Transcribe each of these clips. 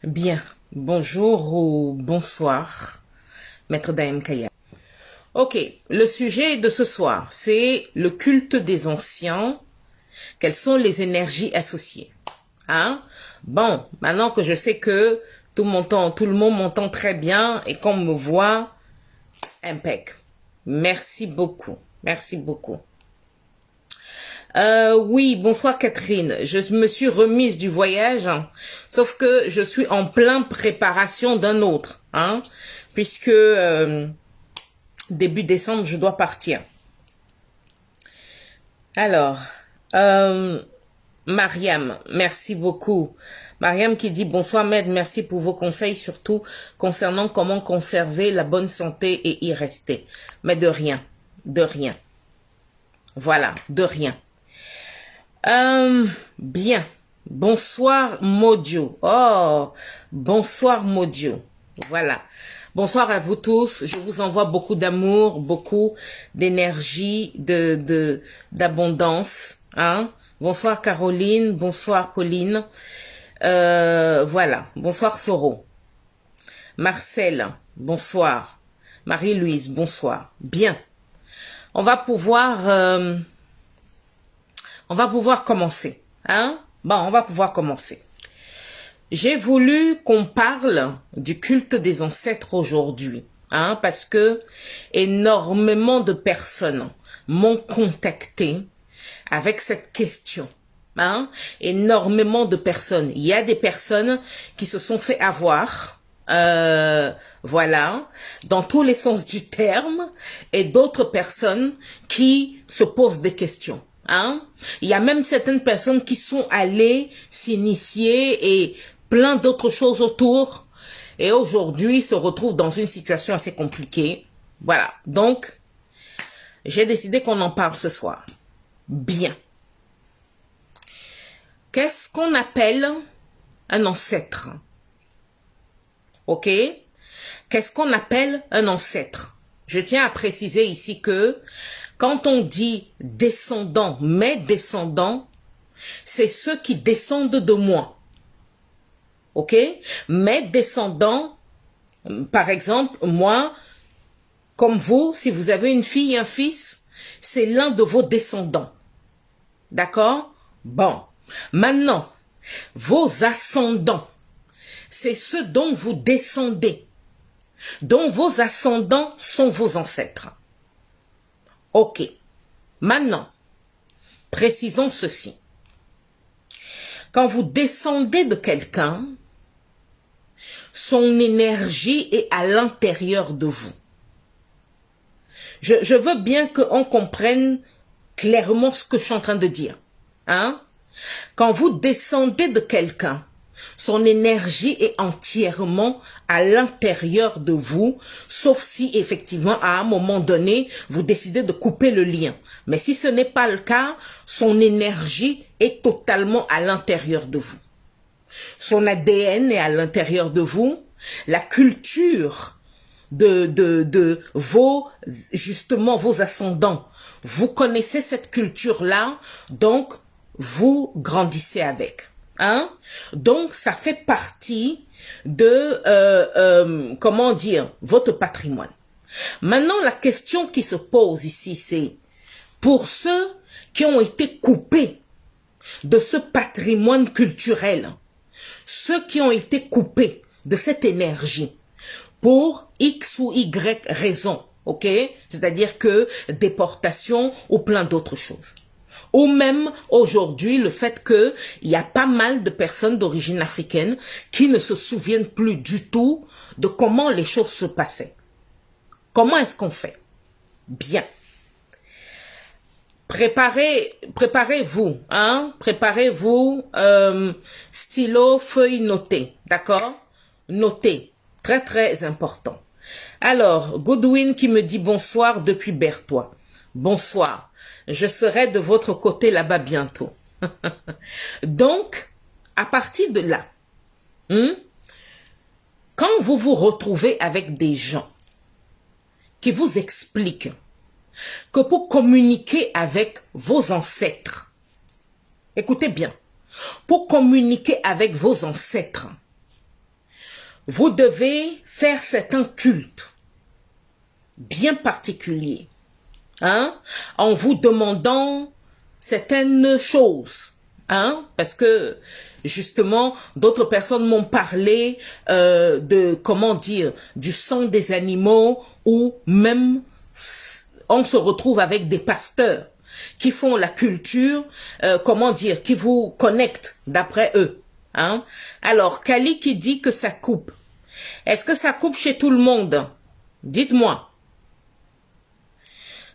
Bien, bonjour ou bonsoir, Maître Daem Kaya. Ok, le sujet de ce soir, c'est le culte des anciens. Quelles sont les énergies associées? Bon, maintenant que je sais que tout le monde m'entend très bien et qu'on me voit, impec. Merci beaucoup, merci beaucoup. Oui, bonsoir Catherine. Je me suis remise du voyage, sauf que je suis en pleine préparation d'un autre, puisque début décembre, je dois partir. Alors, Mariam, merci beaucoup. Mariam qui dit bonsoir Med, merci pour vos conseils, surtout concernant comment conserver la bonne santé et y rester. Mais de rien, de rien. Voilà, de rien. Bien. Bonsoir Modio. Oh, bonsoir Modio. Voilà. Bonsoir à vous tous. Je vous envoie beaucoup d'amour, beaucoup d'énergie, d'abondance. Bonsoir Caroline. Bonsoir Pauline. Voilà. Bonsoir Soro. Marcel. Bonsoir. Marie-Louise. Bonsoir. Bien. On va pouvoir commencer. Bon, on va pouvoir commencer. J'ai voulu qu'on parle du culte des ancêtres aujourd'hui, parce que énormément de personnes m'ont contacté avec cette question. Énormément de personnes. Il y a des personnes qui se sont fait avoir, voilà, dans tous les sens du terme, et d'autres personnes qui se posent des questions. Il y a même certaines personnes qui sont allées s'initier et plein d'autres choses autour, et aujourd'hui se retrouvent dans une situation assez compliquée. Voilà, donc j'ai décidé qu'on en parle ce soir. Bien. Qu'est-ce qu'on appelle un ancêtre? Ok? Qu'est-ce qu'on appelle un ancêtre? Je tiens à préciser ici que quand on dit descendant, mes descendants, c'est ceux qui descendent de moi. Ok? Mes descendants, par exemple, moi, comme vous, si vous avez une fille et un fils, c'est l'un de vos descendants. D'accord? Bon. Maintenant, vos ascendants, c'est ceux dont vous descendez, dont vos ascendants sont vos ancêtres. Ok. Maintenant, précisons ceci. Quand vous descendez de quelqu'un, son énergie est à l'intérieur de vous. Je veux bien qu'on comprenne clairement ce que je suis en train de dire. Quand vous descendez de quelqu'un, son énergie est entièrement à l'intérieur de vous, sauf si effectivement à un moment donné, vous décidez de couper le lien. Mais si ce n'est pas le cas, son énergie est totalement à l'intérieur de vous. Son ADN est à l'intérieur de vous, la culture de vos ascendants. Vous connaissez cette culture-là, donc vous grandissez avec. Donc, ça fait partie de, comment dire, votre patrimoine. Maintenant, la question qui se pose ici, c'est pour ceux qui ont été coupés de ce patrimoine culturel, ceux qui ont été coupés de cette énergie pour X ou Y raison, ok? C'est-à-dire que déportation ou plein d'autres choses. Ou même aujourd'hui le fait qu'il y a pas mal de personnes d'origine africaine qui ne se souviennent plus du tout de comment les choses se passaient. Comment est-ce qu'on fait? Bien. Préparez-vous, préparez-vous, stylo, feuille, notée, d'accord? Notez, très très important. Alors, Goodwin qui me dit bonsoir depuis Berthois. Bonsoir. Je serai de votre côté là-bas bientôt. Donc, à partir de là, quand vous vous retrouvez avec des gens qui vous expliquent que pour communiquer avec vos ancêtres, écoutez bien, pour communiquer avec vos ancêtres, vous devez faire certains cultes bien particuliers, hein, en vous demandant certaines choses, hein, parce que justement d'autres personnes m'ont parlé de, comment dire, du sang des animaux, ou même on se retrouve avec des pasteurs qui font la culture, comment dire, qui vous connectent d'après eux, hein. Alors Kali qui dit que ça coupe, est-ce que ça coupe chez tout le monde? Dites-moi.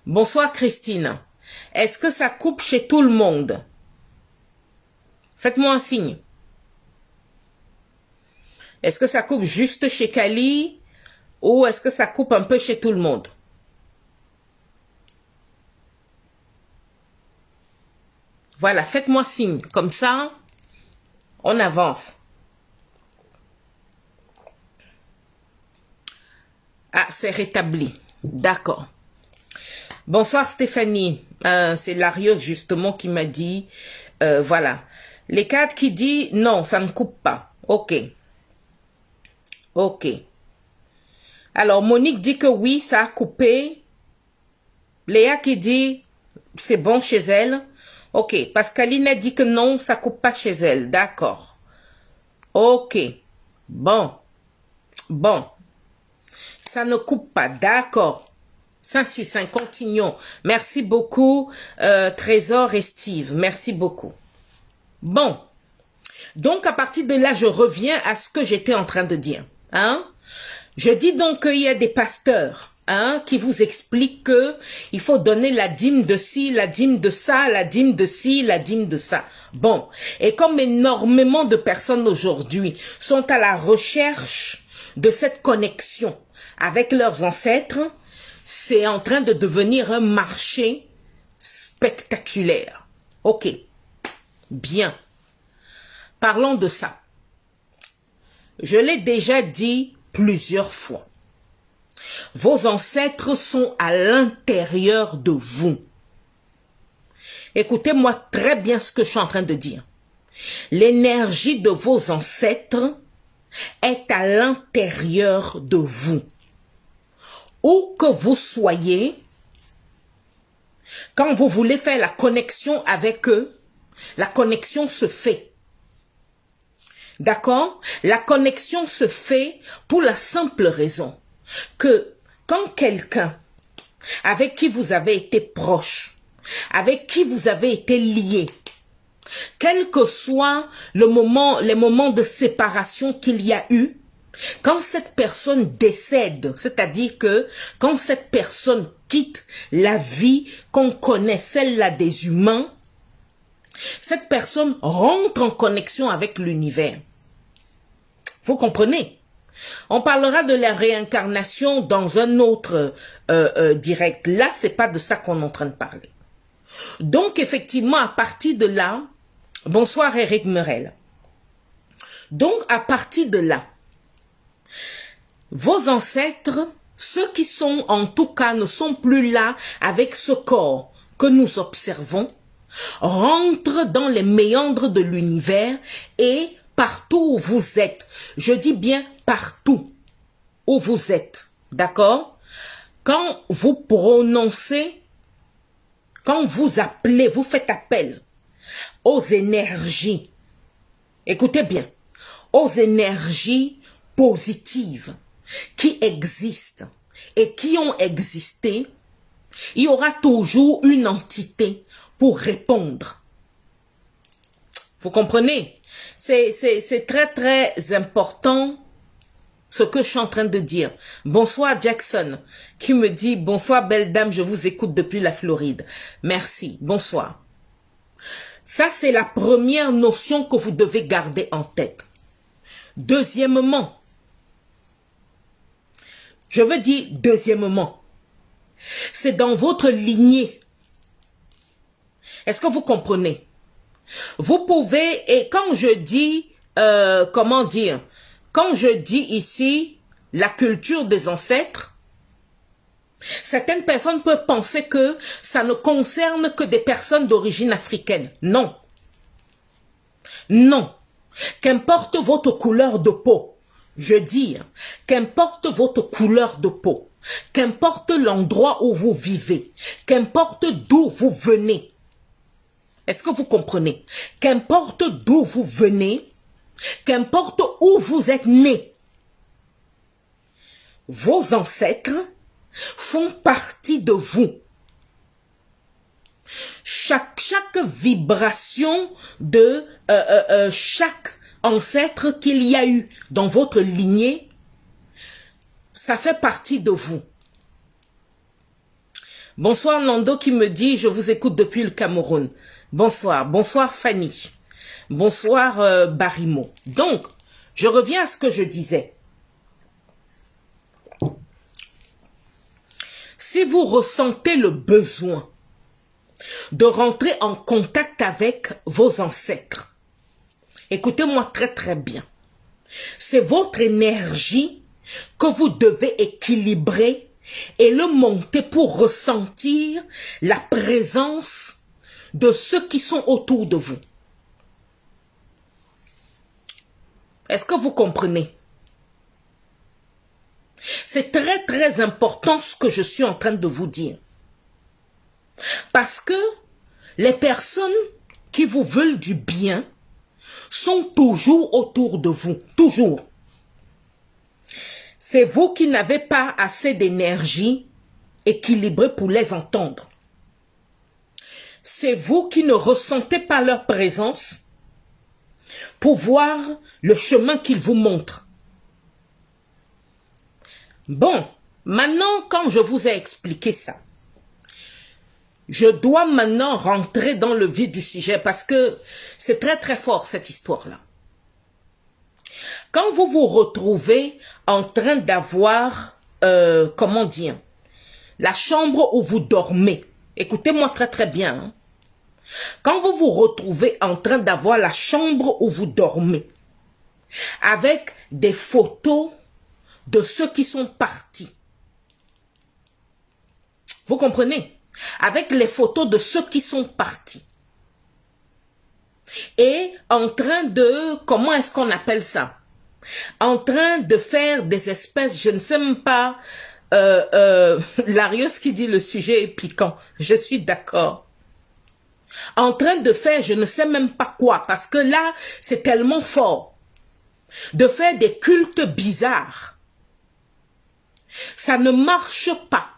Bonsoir Christine. Est-ce que ça coupe chez tout le monde? Faites-moi un signe. Est-ce que ça coupe juste chez Kali ou est-ce que ça coupe un peu chez tout le monde? Voilà, faites-moi signe. Comme ça, on avance. Ah, c'est rétabli. D'accord. Bonsoir Stéphanie, c'est Larios justement qui m'a dit, voilà, les cadres qui dit non, ça ne coupe pas, ok, ok. Alors Monique dit que oui, ça a coupé, Léa qui dit c'est bon chez elle, ok, Pascaline a dit que non, ça coupe pas chez elle, d'accord, ok, bon, ça ne coupe pas, d'accord. 5 continuons. Merci beaucoup, Trésor et Steve. Merci beaucoup. Bon. Donc, à partir de là, je reviens à ce que j'étais en train de dire. Hein? Je dis donc qu'il y a des pasteurs, hein, qui vous expliquent que il faut donner la dîme de ci, la dîme de ça, la dîme de ci, la dîme de ça. Bon. Et comme énormément de personnes aujourd'hui sont à la recherche de cette connexion avec leurs ancêtres, c'est en train de devenir un marché spectaculaire. Ok, bien. Parlons de ça. Je l'ai déjà dit plusieurs fois. Vos ancêtres sont à l'intérieur de vous. Écoutez-moi très bien ce que je suis en train de dire. L'énergie de vos ancêtres est à l'intérieur de vous. Où que vous soyez, quand vous voulez faire la connexion avec eux, la connexion se fait. D'accord? La connexion se fait pour la simple raison que quand quelqu'un avec qui vous avez été proche, avec qui vous avez été lié, quel que soit les moments de séparation qu'il y a eu, quand cette personne décède, c'est-à-dire que quand cette personne quitte la vie qu'on connaît, celle-là des humains, cette personne rentre en connexion avec l'univers. Vous comprenez? On parlera de la réincarnation dans un autre direct. Là, c'est pas de ça qu'on est en train de parler. Donc, effectivement, à partir de là, bonsoir Eric Merel. Donc, à partir de là, vos ancêtres, ceux qui sont en tout cas ne sont plus là avec ce corps que nous observons, rentrent dans les méandres de l'univers et partout où vous êtes, je dis bien partout où vous êtes, d'accord? Quand vous prononcez, quand vous appelez, vous faites appel aux énergies, écoutez bien, aux énergies positives qui existent et qui ont existé, il y aura toujours une entité pour répondre. Vous comprenez? C'est très très important ce que je suis en train de dire. Bonsoir Jackson qui me dit bonsoir belle dame, je vous écoute depuis la Floride. Merci, bonsoir. Ça c'est la première notion que vous devez garder en tête. Deuxièmement, je veux dire deuxièmement, c'est dans votre lignée. Est-ce que vous comprenez? Vous pouvez, et quand je dis, comment dire, quand je dis ici la culture des ancêtres, certaines personnes peuvent penser que ça ne concerne que des personnes d'origine africaine. Non. Non. Qu'importe votre couleur de peau, Je dis, qu'importe votre couleur de peau, qu'importe l'endroit où vous vivez, qu'importe d'où vous venez. Est-ce que vous comprenez? Qu'importe d'où vous venez, qu'importe où vous êtes né, vos ancêtres font partie de vous. Chaque vibration de chaque ancêtre qu'il y a eu dans votre lignée, ça fait partie de vous. Bonsoir Nando qui me dit, je vous écoute depuis le Cameroun. Bonsoir, bonsoir Fanny. Bonsoir Barimo. Donc, je reviens à ce que je disais. Si vous ressentez le besoin de rentrer en contact avec vos ancêtres, écoutez-moi très très bien. C'est votre énergie que vous devez équilibrer et le monter pour ressentir la présence de ceux qui sont autour de vous. Est-ce que vous comprenez? C'est très très important ce que je suis en train de vous dire. Parce que les personnes qui vous veulent du bien sont toujours autour de vous, toujours. C'est vous qui n'avez pas assez d'énergie équilibrée pour les entendre. C'est vous qui ne ressentez pas leur présence pour voir le chemin qu'ils vous montrent. Bon, maintenant, quand je vous ai expliqué ça, je dois maintenant rentrer dans le vif du sujet parce que c'est très très fort cette histoire-là. Quand vous vous retrouvez en train d'avoir, comment dire, la chambre où vous dormez, écoutez-moi très très bien, hein. Quand vous vous retrouvez en train d'avoir la chambre où vous dormez, avec des photos de ceux qui sont partis, vous comprenez? Avec les photos de ceux qui sont partis. Et en train de, comment est-ce qu'on appelle ça? En train de faire des espèces, je ne sais même pas, Larios qui dit le sujet est piquant, je suis d'accord. En train de faire, je ne sais même pas quoi, parce que là, c'est tellement fort. De faire des cultes bizarres. Ça ne marche pas.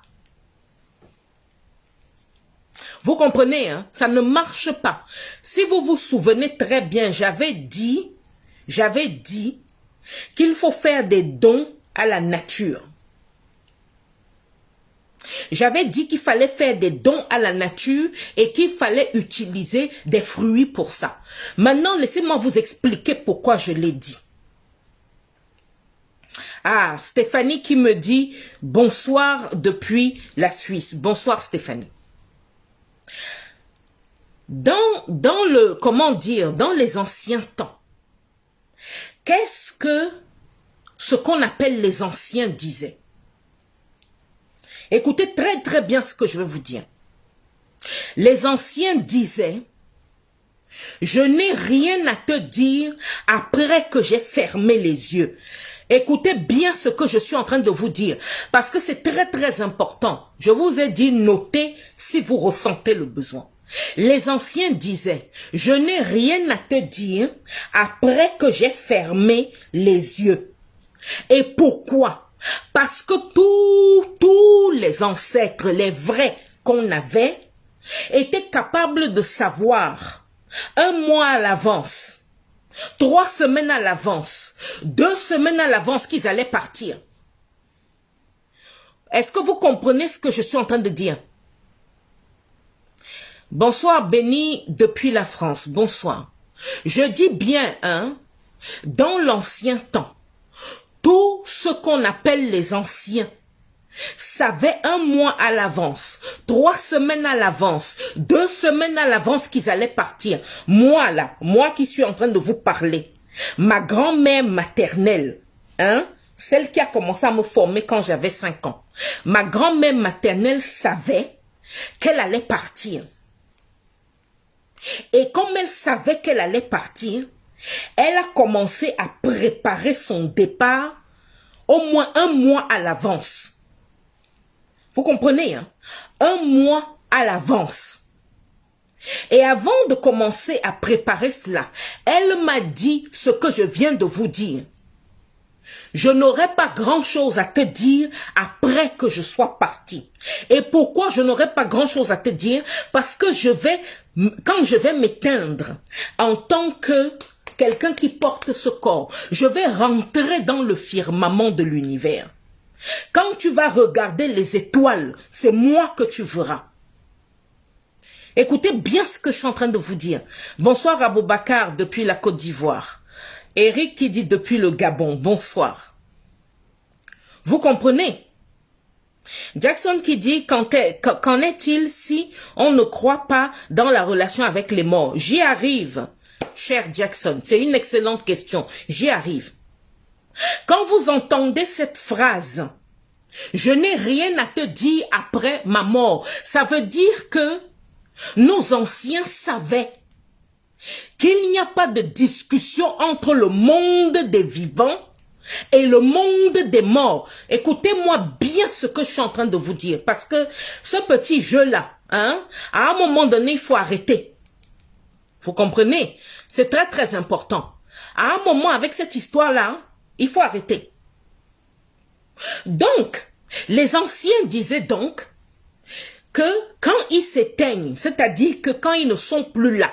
Vous comprenez, hein? Ça ne marche pas. Si vous vous souvenez très bien, j'avais dit qu'il faut faire des dons à la nature. J'avais dit qu'il fallait faire des dons à la nature et qu'il fallait utiliser des fruits pour ça. Maintenant, laissez-moi vous expliquer pourquoi je l'ai dit. Ah, Stéphanie qui me dit bonsoir depuis la Suisse. Bonsoir Stéphanie. Dans le, comment dire, dans les anciens temps, qu'est-ce que ce qu'on appelle les anciens disaient? Écoutez très très bien ce que je vais vous dire. Les anciens disaient, je n'ai rien à te dire après que j'ai fermé les yeux. Écoutez bien ce que je suis en train de vous dire, parce que c'est très très important. Je vous ai dit, notez si vous ressentez le besoin. Les anciens disaient, je n'ai rien à te dire après que j'ai fermé les yeux. Et pourquoi? Parce que tous les ancêtres, les vrais qu'on avait, étaient capables de savoir 1 mois à l'avance, 3 semaines à l'avance, 2 semaines à l'avance qu'ils allaient partir. Est-ce que vous comprenez ce que je suis en train de dire? Bonsoir Béni depuis la France, bonsoir. Je dis bien, hein, dans l'ancien temps, tout ce qu'on appelle les anciens savaient 1 mois à l'avance, 3 semaines à l'avance, 2 semaines à l'avance qu'ils allaient partir. Moi là, moi qui suis en train de vous parler, ma grand-mère maternelle, hein, celle qui a commencé à me former quand j'avais 5 ans, ma grand-mère maternelle savait qu'elle allait partir. Et comme elle savait qu'elle allait partir, elle a commencé à préparer son départ au moins 1 mois à l'avance. Vous comprenez, hein? 1 mois à l'avance. Et avant de commencer à préparer cela, elle m'a dit ce que je viens de vous dire. Je n'aurai pas grand-chose à te dire après que je sois parti. Et pourquoi je n'aurai pas grand-chose à te dire? Parce que quand je vais m'éteindre en tant que quelqu'un qui porte ce corps, je vais rentrer dans le firmament de l'univers. Quand tu vas regarder les étoiles, c'est moi que tu verras. Écoutez bien ce que je suis en train de vous dire. Bonsoir Aboubakar depuis la Côte d'Ivoire. Eric qui dit depuis le Gabon, bonsoir. Vous comprenez? Jackson qui dit, qu'en est-il si on ne croit pas dans la relation avec les morts? J'y arrive, cher Jackson. C'est une excellente question. J'y arrive. Quand vous entendez cette phrase, je n'ai rien à te dire après ma mort, ça veut dire que nos anciens savaient qu'il n'y a pas de discussion entre le monde des vivants et le monde des morts. Écoutez-moi bien ce que je suis en train de vous dire, parce que ce petit jeu-là, hein, à un moment donné, il faut arrêter. Vous comprenez? C'est très très important. À un moment, avec cette histoire-là, il faut arrêter. Donc, les anciens disaient donc que quand ils s'éteignent, c'est-à-dire que quand ils ne sont plus là,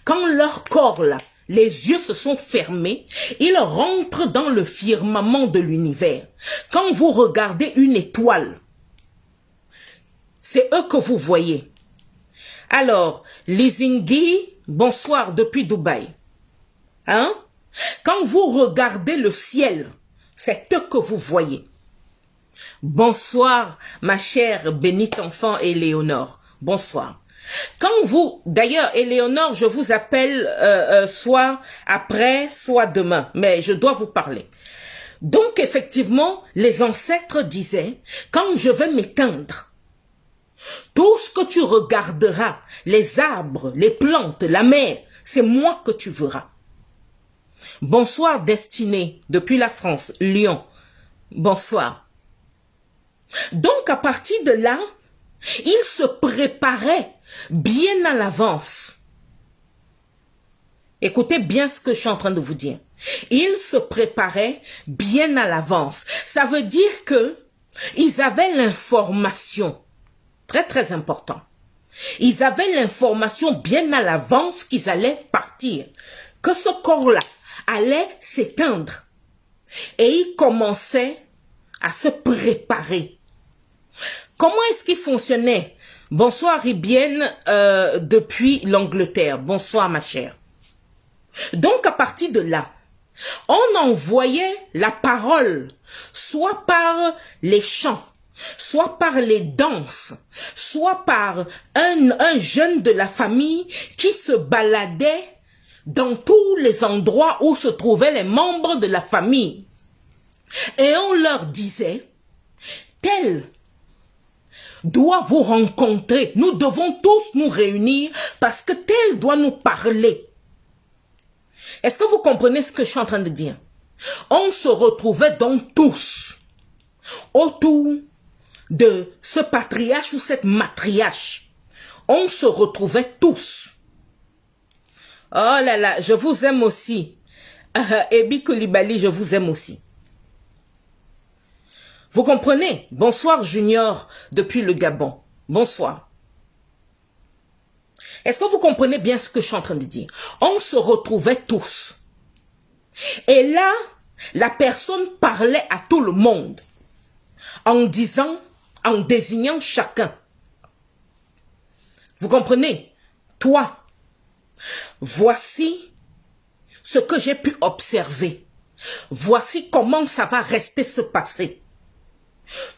quand leur corps là, les yeux se sont fermés, ils rentrent dans le firmament de l'univers. Quand vous regardez une étoile, c'est eux que vous voyez. Alors, Lizingui, bonsoir depuis Dubaï. Hein? Quand vous regardez le ciel, c'est eux que vous voyez. Bonsoir, ma chère bénite enfant Éléonore. Bonsoir. Quand vous, d'ailleurs, Éléonore, je vous appelle soit après, soit demain, mais je dois vous parler. Donc, effectivement, les ancêtres disaient, quand je vais m'éteindre, tout ce que tu regarderas, les arbres, les plantes, la mer, c'est moi que tu verras. Bonsoir, Destinée, depuis la France, Lyon. Bonsoir. Donc, à partir de là, il se préparait bien à l'avance. Écoutez bien ce que je suis en train de vous dire. Il se préparait bien à l'avance. Ça veut dire que ils avaient l'information. Très, très important. Ils avaient l'information bien à l'avance qu'ils allaient partir. Que ce corps-là allait s'éteindre. Et ils commençaient à se préparer. Comment est-ce qu'il fonctionnait? Bonsoir Ribienne depuis l'Angleterre. Bonsoir ma chère. Donc à partir de là, on envoyait la parole, soit par les chants, soit par les danses, soit par un jeune de la famille qui se baladait dans tous les endroits où se trouvaient les membres de la famille. Et on leur disait, tel doit vous rencontrer. Nous devons tous nous réunir parce que tel doit nous parler. Est-ce que vous comprenez ce que je suis en train de dire? On se retrouvait donc tous autour de ce patriarche ou cette matriarche. On se retrouvait tous. Oh là là, je vous aime aussi. Ebi Koulibaly, je vous aime aussi. Vous comprenez? Bonsoir Junior depuis le Gabon. Bonsoir. Est-ce que vous comprenez bien ce que je suis en train de dire? On se retrouvait tous. Et là, la personne parlait à tout le monde en disant, en désignant chacun. Vous comprenez? Toi, voici ce que j'ai pu observer. Voici comment ça va rester se passer.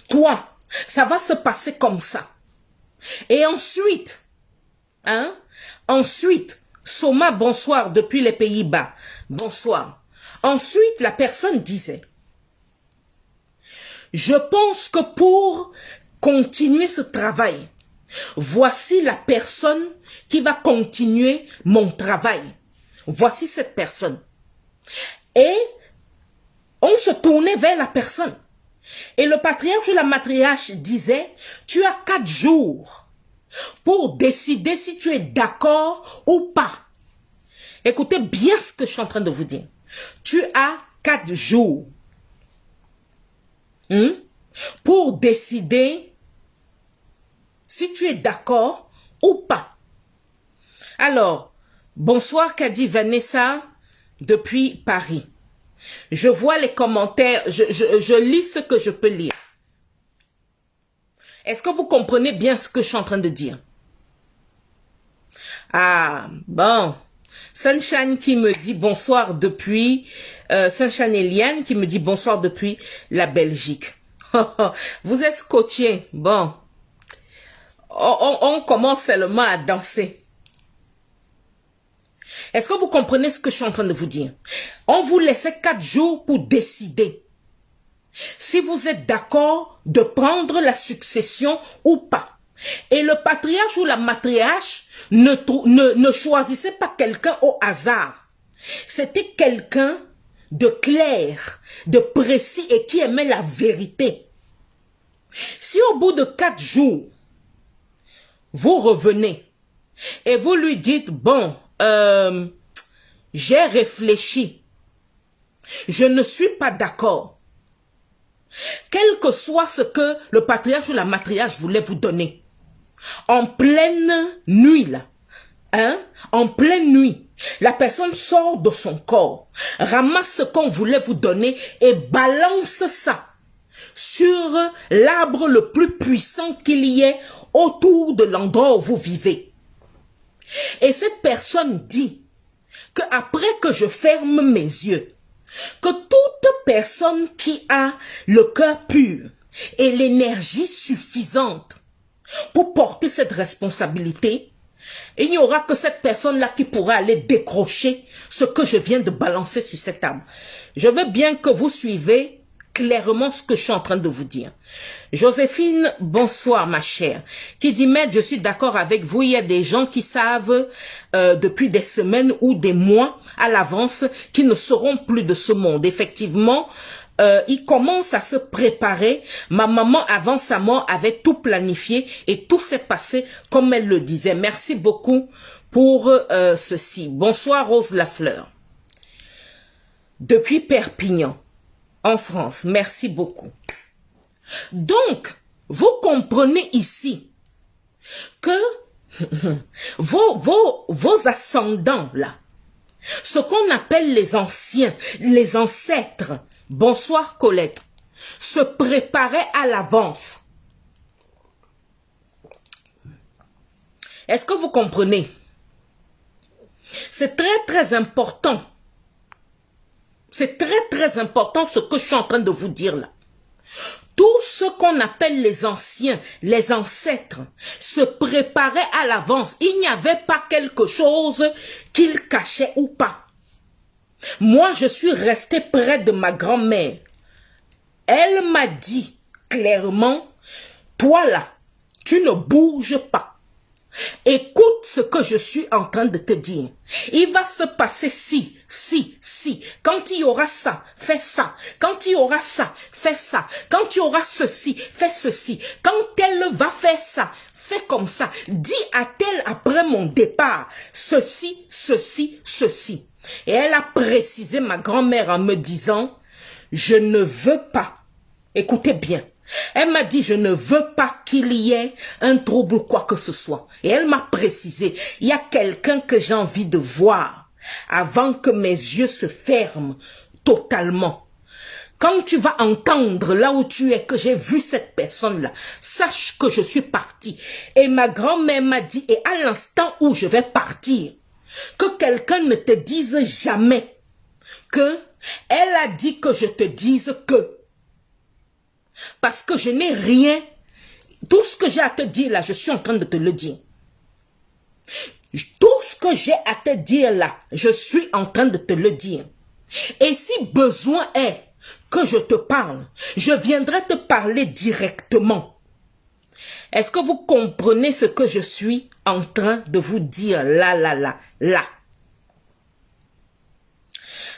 Toi, ça va se passer comme ça. Et ensuite, ensuite, Soma, bonsoir depuis les Pays-Bas. Bonsoir. Ensuite, la personne disait, je pense que pour continuer ce travail, voici la personne qui va continuer mon travail. voici cette personne. Et on se tournait vers la personne. Et le patriarche ou la matriarche disait, tu as 4 jours pour décider si tu es d'accord ou pas. Écoutez bien ce que je suis en train de vous dire. Tu as 4 jours pour décider si tu es d'accord ou pas. Alors, bonsoir qu'a dit Vanessa depuis Paris. Je vois les commentaires, je lis ce que je peux lire. Est-ce que vous comprenez bien ce que je suis en train de dire? Ah, bon. Sunshine qui me dit bonsoir depuis... Sunshine Eliane qui me dit bonsoir depuis la Belgique. Vous êtes scotché. Bon. On commence seulement à danser. Est-ce que vous comprenez ce que je suis en train de vous dire? On vous laissait 4 jours pour décider si vous êtes d'accord de prendre la succession ou pas. Et le patriarche ou la matriarche ne choisissait pas quelqu'un au hasard. C'était quelqu'un de clair, de précis et qui aimait la vérité. Si au bout de 4 jours, vous revenez et vous lui dites, bon, j'ai réfléchi, je ne suis pas d'accord. Quel que soit ce que le patriarche ou la matriarche voulait vous donner, en pleine nuit là, en pleine nuit, la personne sort de son corps, ramasse ce qu'on voulait vous donner et balance ça sur l'arbre le plus puissant qu'il y ait autour de l'endroit où vous vivez. Et cette personne dit que après que je ferme mes yeux, que toute personne qui a le cœur pur et l'énergie suffisante pour porter cette responsabilité, il n'y aura que cette personne-là qui pourra aller décrocher ce que je viens de balancer sur cet arbre. Je veux bien que vous suivez clairement ce que je suis en train de vous dire. Joséphine, bonsoir ma chère, qui dit, Maître, je suis d'accord avec vous, il y a des gens qui savent depuis des semaines ou des mois à l'avance qu'ils ne seront plus de ce monde. Effectivement, ils commencent à se préparer. Ma maman, avant sa mort, avait tout planifié et tout s'est passé comme elle le disait. Merci beaucoup pour ceci. Bonsoir Rose Lafleur. Depuis Perpignan, en France, merci beaucoup. Donc, vous comprenez ici que vos ascendants là, ce qu'on appelle les anciens, les ancêtres, bonsoir Colette, se préparaient à l'avance. Est-ce que vous comprenez? C'est très important. C'est très important ce que je suis en train de vous dire là. Tout ce qu'on appelle les anciens, les ancêtres, se préparaient à l'avance. Il n'y avait pas quelque chose qu'ils cachaient ou pas. Moi, je suis restée près de ma grand-mère. Elle m'a dit clairement, toi là, tu ne bouges pas. Écoute ce que je suis en train de te dire. Il va se passer si. Quand il y aura ça, fais ça. Quand il y aura ça, fais ça. Quand il y aura ceci, fais ceci. Quand elle va faire ça, fais comme ça. Dis à tel après mon départ, ceci. Et elle a précisé, ma grand-mère, en me disant, je ne veux pas. Écoutez bien. Elle m'a dit, je ne veux pas qu'il y ait un trouble ou quoi que ce soit. Et elle m'a précisé, il y a quelqu'un que j'ai envie de voir avant que mes yeux se ferment totalement. Quand tu vas entendre là où tu es que j'ai vu cette personne-là, sache que je suis partie. Et ma grand-mère m'a dit, et à l'instant où je vais partir, que quelqu'un ne te dise jamais que elle a dit que je te dise que. Parce que je n'ai rien. Tout ce que j'ai à te dire là, je suis en train de te le dire. Tout ce que j'ai à te dire là, je suis en train de te le dire. Et si besoin est que je te parle, je viendrai te parler directement. Est-ce que vous comprenez ce que je suis en train de vous dire là?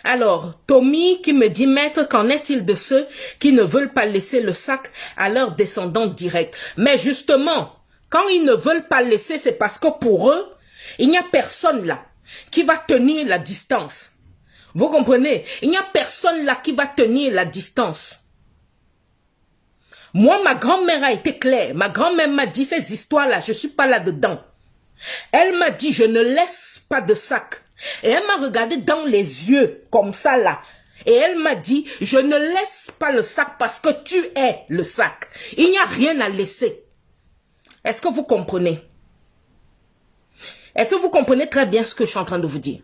Alors, Tommy qui me dit, maître, qu'en est-il de ceux qui ne veulent pas laisser le sac à leurs descendants directs? Mais justement, quand ils ne veulent pas laisser, c'est parce que pour eux, il n'y a personne là qui va tenir la distance. Vous comprenez? Il n'y a personne là qui va tenir la distance. Moi, ma grand-mère a été claire. Ma grand-mère m'a dit, ces histoires-là, je ne suis pas là-dedans. Elle m'a dit, je ne laisse pas de sac. Et elle m'a regardé dans les yeux, comme ça là. Et elle m'a dit, je ne laisse pas le sac parce que tu es le sac. Il n'y a rien à laisser. Est-ce que vous comprenez? Est-ce que vous comprenez très bien ce que je suis en train de vous dire?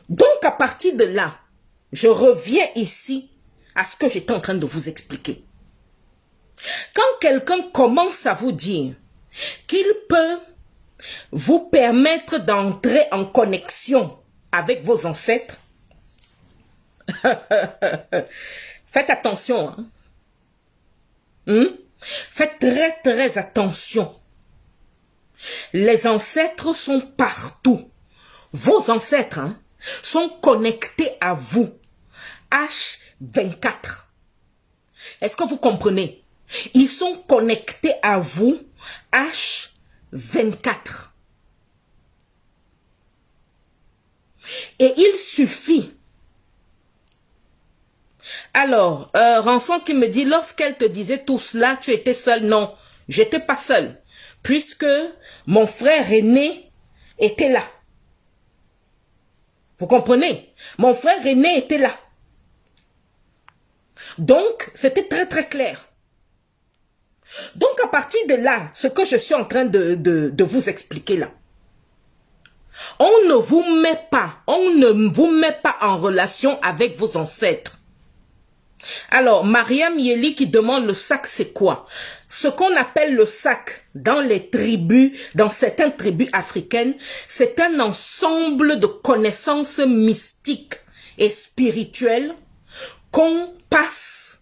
Donc, à partir de là, je reviens ici à ce que j'étais en train de vous expliquer. Quand quelqu'un commence à vous dire qu'il peut vous permettre d'entrer en connexion avec vos ancêtres, faites attention. Faites très très attention. Les ancêtres sont partout. Vos ancêtres sont connectés à vous. H24. Est-ce que vous comprenez? Ils sont connectés à vous. H24. Et il suffit. Alors, Rançon qui me dit, lorsqu'elle te disait tout cela, tu étais seule. Non, j'étais pas seule. Puisque mon frère aîné était là. Vous comprenez? Mon frère aîné était là. Donc, c'était très très clair. Donc, à partir de là, ce que je suis en train de vous expliquer là, on ne vous met pas en relation avec vos ancêtres. Alors, Mariam Yeli qui demande le sac, c'est quoi? Ce qu'on appelle le sac dans les tribus, dans certaines tribus africaines, c'est un ensemble de connaissances mystiques et spirituelles qu'on passe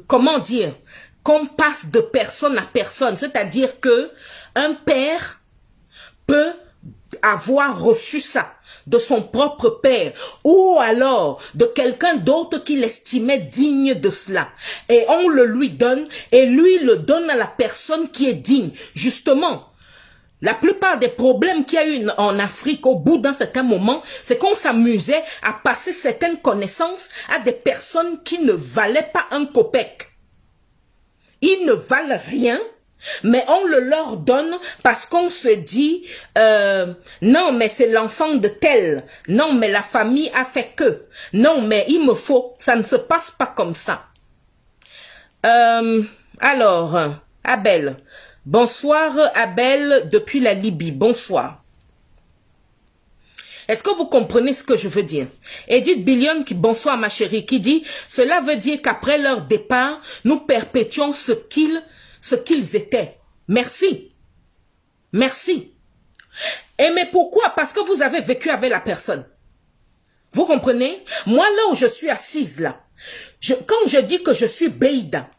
comment dire, qu'on passe de personne à personne. C'est-à-dire que un père peut avoir reçu ça de son propre père ou alors de quelqu'un d'autre qu'il estimait digne de cela. Et on le lui donne et lui le donne à la personne qui est digne. Justement, la plupart des problèmes qu'il y a eu en Afrique au bout d'un certain moment, c'est qu'on s'amusait à passer certaines connaissances à des personnes qui ne valaient pas un copec. Ils ne valent rien. Mais on le leur donne parce qu'on se dit non mais c'est l'enfant de tel, non mais la famille a fait que, non mais il me faut, ça ne se passe pas comme ça. Alors, Abel, bonsoir Abel depuis la Libye, bonsoir. Est-ce que vous comprenez ce que je veux dire? Edith Billion, qui bonsoir ma chérie, qui dit, cela veut dire qu'après leur départ, nous perpétuons ce qu'ils étaient. Merci. Merci. Et mais pourquoi? Parce que vous avez vécu avec la personne. Vous comprenez? Moi, là où je suis assise, là, quand je dis que je suis Beïda,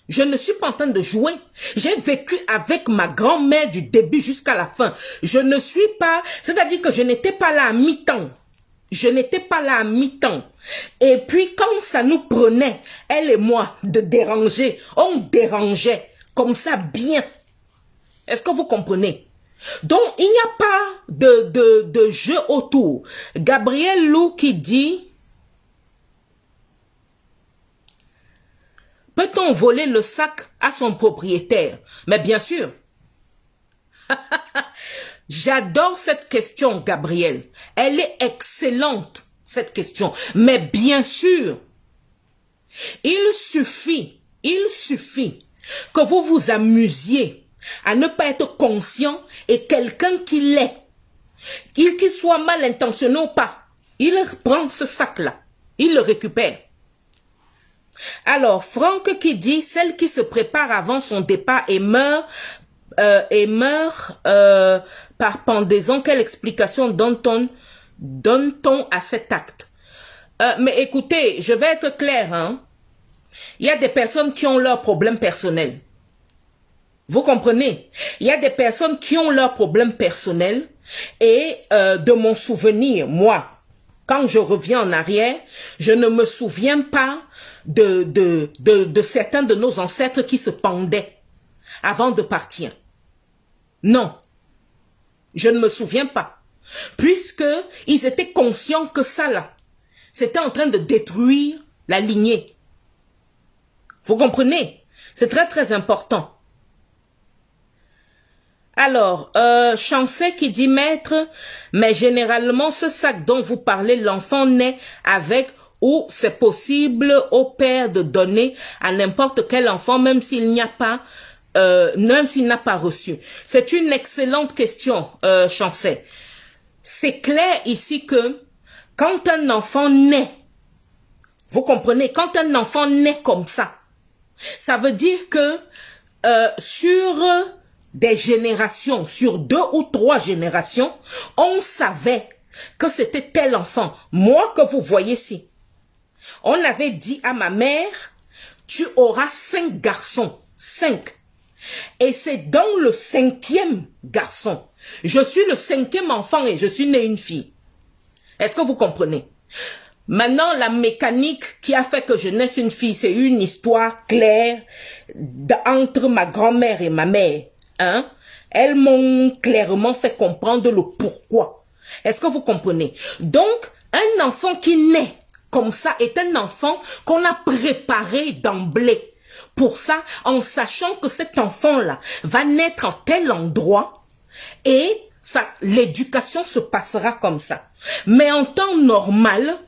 je ne suis pas en train de jouer. J'ai vécu avec ma grand-mère du début jusqu'à la fin. Je ne suis pas... C'est-à-dire que je n'étais pas là à mi-temps. Je n'étais pas là à mi-temps. Et puis, quand ça nous prenait, elle et moi, de déranger, on dérangeait comme ça bien. Est-ce que vous comprenez? Donc, il n'y a pas de jeu autour. Gabriel Lou qui dit... Peut-on voler le sac à son propriétaire? Mais bien sûr. J'adore cette question, Gabriel. Elle est excellente, cette question. Mais bien sûr, il suffit que vous vous amusiez à ne pas être conscient et quelqu'un qui l'est, qu'il soit mal intentionné ou pas, il prend ce sac-là, il le récupère. Alors, Franck qui dit, celle qui se prépare avant son départ et meurt par pendaison, quelle explication donne-t-on à cet acte? Mais écoutez, je vais être clair, hein. Il y a des personnes qui ont leurs problèmes personnels. Vous comprenez? Il y a des personnes qui ont leurs problèmes personnels et de mon souvenir, moi, quand je reviens en arrière, je ne me souviens pas de certains de nos ancêtres qui se pendaient avant de partir. Non, je ne me souviens pas. Puisque ils étaient conscients que ça là, c'était en train de détruire la lignée. Vous comprenez? C'est très très important. Alors, Chancet qui dit maître, mais généralement ce sac dont vous parlez, l'enfant naît avec ou c'est possible au père de donner à n'importe quel enfant, même s'il n'y a pas, même s'il n'a pas reçu. C'est une excellente question, Chancet. C'est clair ici que quand un enfant naît, vous comprenez, quand un enfant naît comme ça veut dire que sur des générations, sur 2 ou 3 générations, on savait que c'était tel enfant. Moi que vous voyez ici, on avait dit à ma mère, tu auras 5 garçons, 5. Et c'est dans le 5e garçon. Je suis le 5e enfant et je suis née une fille. Est-ce que vous comprenez? Maintenant, la mécanique qui a fait que je naisse une fille, c'est une histoire claire entre ma grand-mère et ma mère. Hein? Elles m'ont clairement fait comprendre le pourquoi. Est-ce que vous comprenez? Donc, un enfant qui naît comme ça est un enfant qu'on a préparé d'emblée. Pour ça, en sachant que cet enfant-là va naître en tel endroit et l'éducation se passera comme ça. Mais en temps normal,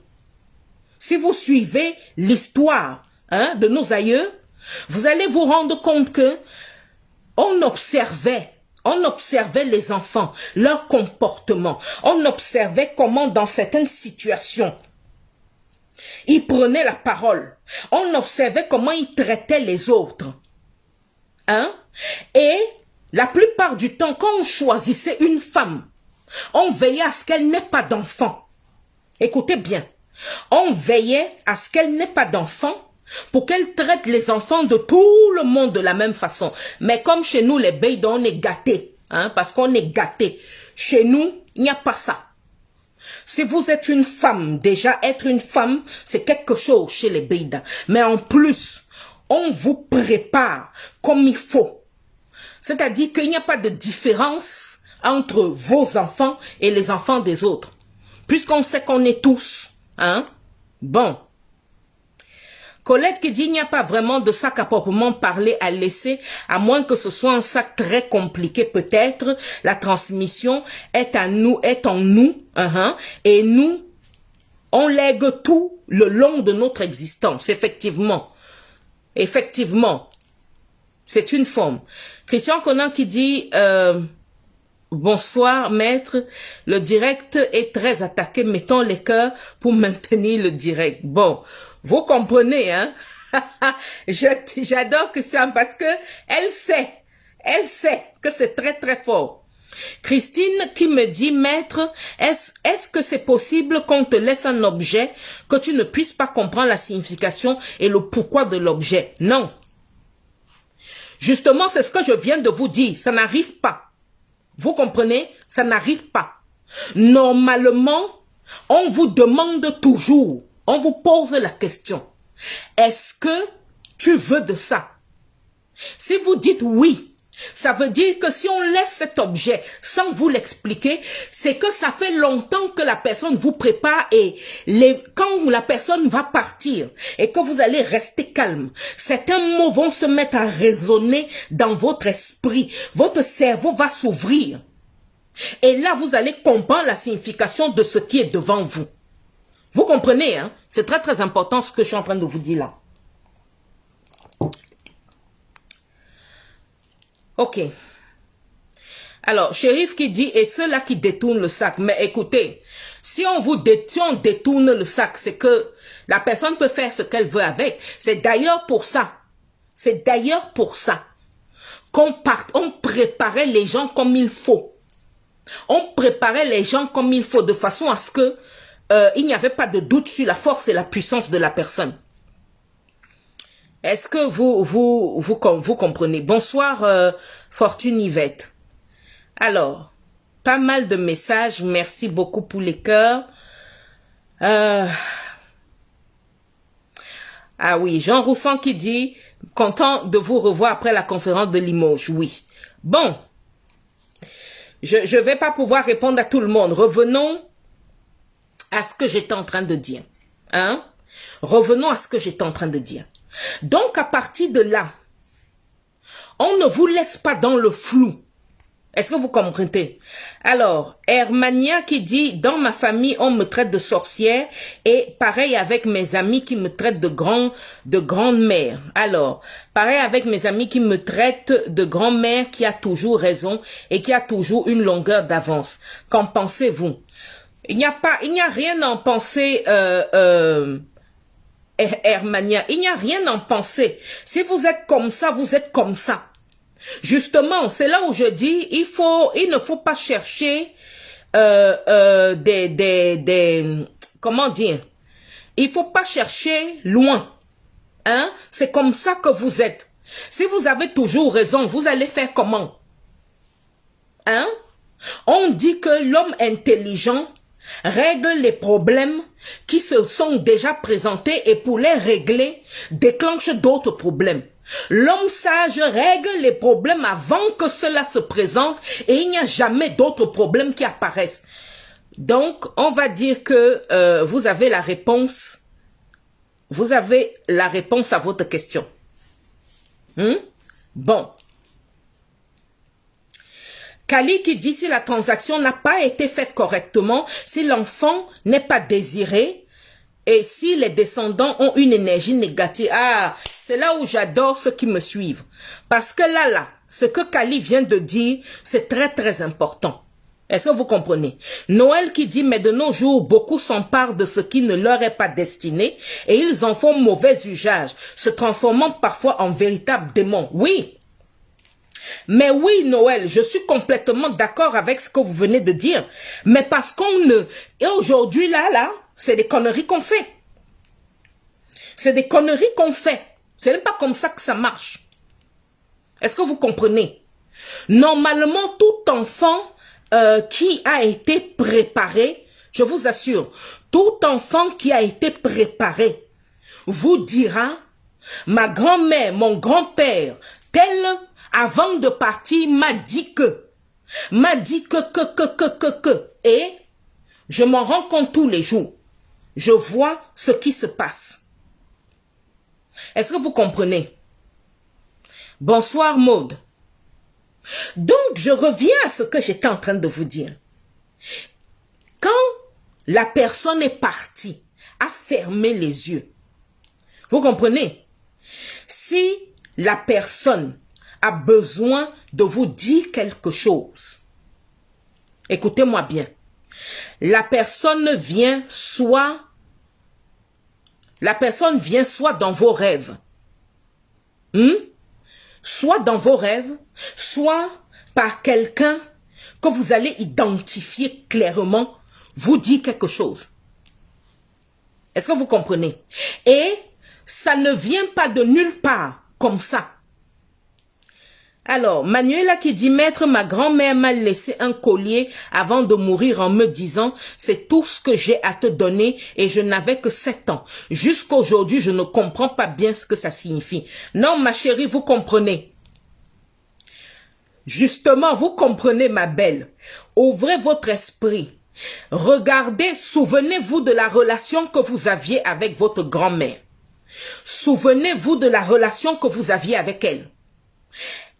si vous suivez l'histoire de nos aïeux, vous allez vous rendre compte que on observait les enfants, leur comportement. On observait comment dans certaines situations, ils prenaient la parole. On observait comment ils traitaient les autres. Et la plupart du temps, quand on choisissait une femme, on veillait à ce qu'elle n'ait pas d'enfant. Écoutez bien. On veillait à ce qu'elle n'ait pas d'enfant pour qu'elle traite les enfants de tout le monde de la même façon. Mais comme chez nous, les Beïda, on est gâtés. Parce qu'on est gâtés. Chez nous, il n'y a pas ça. Si vous êtes une femme, déjà être une femme, c'est quelque chose chez les Beïda. Mais en plus, on vous prépare comme il faut. C'est-à-dire qu'il n'y a pas de différence entre vos enfants et les enfants des autres. Puisqu'on sait qu'on est tous. Bon. Colette qui dit il n'y a pas vraiment de sac à proprement parler à laisser, à moins que ce soit un sac très compliqué peut-être. La transmission est en nous, et nous, on lègue tout le long de notre existence, effectivement. Effectivement. C'est une forme. Christian Conan qui dit... bonsoir maître, le direct est très attaqué, mettons les cœurs pour maintenir le direct. Bon, vous comprenez, hein? J'adore Christian parce que elle sait que c'est très très fort. Christine qui me dit, maître, est-ce que c'est possible qu'on te laisse un objet que tu ne puisses pas comprendre la signification et le pourquoi de l'objet? Non. Justement, c'est ce que je viens de vous dire, ça n'arrive pas. Vous comprenez? Ça n'arrive pas. Normalement, on vous demande toujours, on vous pose la question. Est-ce que tu veux de ça? Si vous dites oui, ça veut dire que si on laisse cet objet sans vous l'expliquer, c'est que ça fait longtemps que la personne vous prépare et quand la personne va partir et que vous allez rester calme, certains mots vont se mettre à résonner dans votre esprit. Votre cerveau va s'ouvrir. Et là, vous allez comprendre la signification de ce qui est devant vous. Vous comprenez, hein? C'est très très important ce que je suis en train de vous dire là. Ok. Alors, Chérif qui dit, et ceux-là qui détournent le sac. Mais écoutez, si on détourne le sac, c'est que la personne peut faire ce qu'elle veut avec. C'est d'ailleurs pour ça. C'est d'ailleurs pour ça qu'on préparait les gens comme il faut. On préparait les gens comme il faut de façon à ce que il n'y avait pas de doute sur la force et la puissance de la personne. Est-ce que vous comprenez? Bonsoir, Fortune Yvette. Alors, pas mal de messages. Merci beaucoup pour les cœurs. Ah oui, Jean Roussan qui dit, content de vous revoir après la conférence de Limoges. Oui. Bon, je vais pas pouvoir répondre à tout le monde. Revenons à ce que j'étais en train de dire. Hein? Revenons à ce que j'étais en train de dire. Donc, à partir de là, on ne vous laisse pas dans le flou. Est-ce que vous comprenez? Alors, Hermania qui dit, dans ma famille, on me traite de sorcière et pareil avec mes amis qui me traitent de grand-mère. Alors, pareil avec mes amis qui me traitent de grand-mère qui a toujours raison et qui a toujours une longueur d'avance. Qu'en pensez-vous? Il n'y a rien à en penser, Hermania. Il n'y a rien à en penser. Si vous êtes comme ça, vous êtes comme ça. Justement, c'est là où je dis, il ne faut pas chercher comment dire, il faut pas chercher loin, hein? C'est comme ça que vous êtes. Si vous avez toujours raison, vous allez faire comment? Hein? On dit que l'homme intelligent règle les problèmes qui se sont déjà présentés et pour les régler, déclenche d'autres problèmes. L'homme sage règle les problèmes avant que cela se présente et il n'y a jamais d'autres problèmes qui apparaissent. Donc, on va dire que vous avez la réponse. Vous avez la réponse à votre question. Bon. Kali qui dit si la transaction n'a pas été faite correctement, si l'enfant n'est pas désiré et si les descendants ont une énergie négative. Ah, c'est là où j'adore ceux qui me suivent. Parce que là, ce que Kali vient de dire, c'est très très important. Est-ce que vous comprenez? Noël qui dit, mais de nos jours, beaucoup s'emparent de ce qui ne leur est pas destiné et ils en font mauvais usage, se transformant parfois en véritables démons. Oui. Mais oui, Noël, je suis complètement d'accord avec ce que vous venez de dire. Mais parce qu'on ne... Et aujourd'hui, là, c'est des conneries qu'on fait. C'est des conneries qu'on fait. Ce n'est pas comme ça que ça marche. Est-ce que vous comprenez? Normalement, tout enfant qui a été préparé, je vous assure, tout enfant qui a été préparé vous dira, ma grand-mère, mon grand-père, tel... avant de partir, m'a dit que. Et je m'en rends compte tous les jours. Je vois ce qui se passe. Est-ce que vous comprenez? Bonsoir, Maude. Donc, je reviens à ce que j'étais en train de vous dire. Quand la personne est partie, a fermé les yeux, vous comprenez? Si la personne a besoin de vous dire quelque chose. Écoutez-moi bien. La personne vient soit dans vos rêves. Soit dans vos rêves, soit par quelqu'un que vous allez identifier clairement, vous dit quelque chose. Est-ce que vous comprenez? Et ça ne vient pas de nulle part comme ça. Alors, Manuela qui dit, maître, ma grand-mère m'a laissé un collier avant de mourir en me disant, c'est tout ce que j'ai à te donner et je n'avais que 7 ans. Jusqu'aujourd'hui, je ne comprends pas bien ce que ça signifie. Non, ma chérie, vous comprenez. Justement, vous comprenez, ma belle. Ouvrez votre esprit. Regardez, souvenez-vous de la relation que vous aviez avec votre grand-mère. Souvenez-vous de la relation que vous aviez avec elle.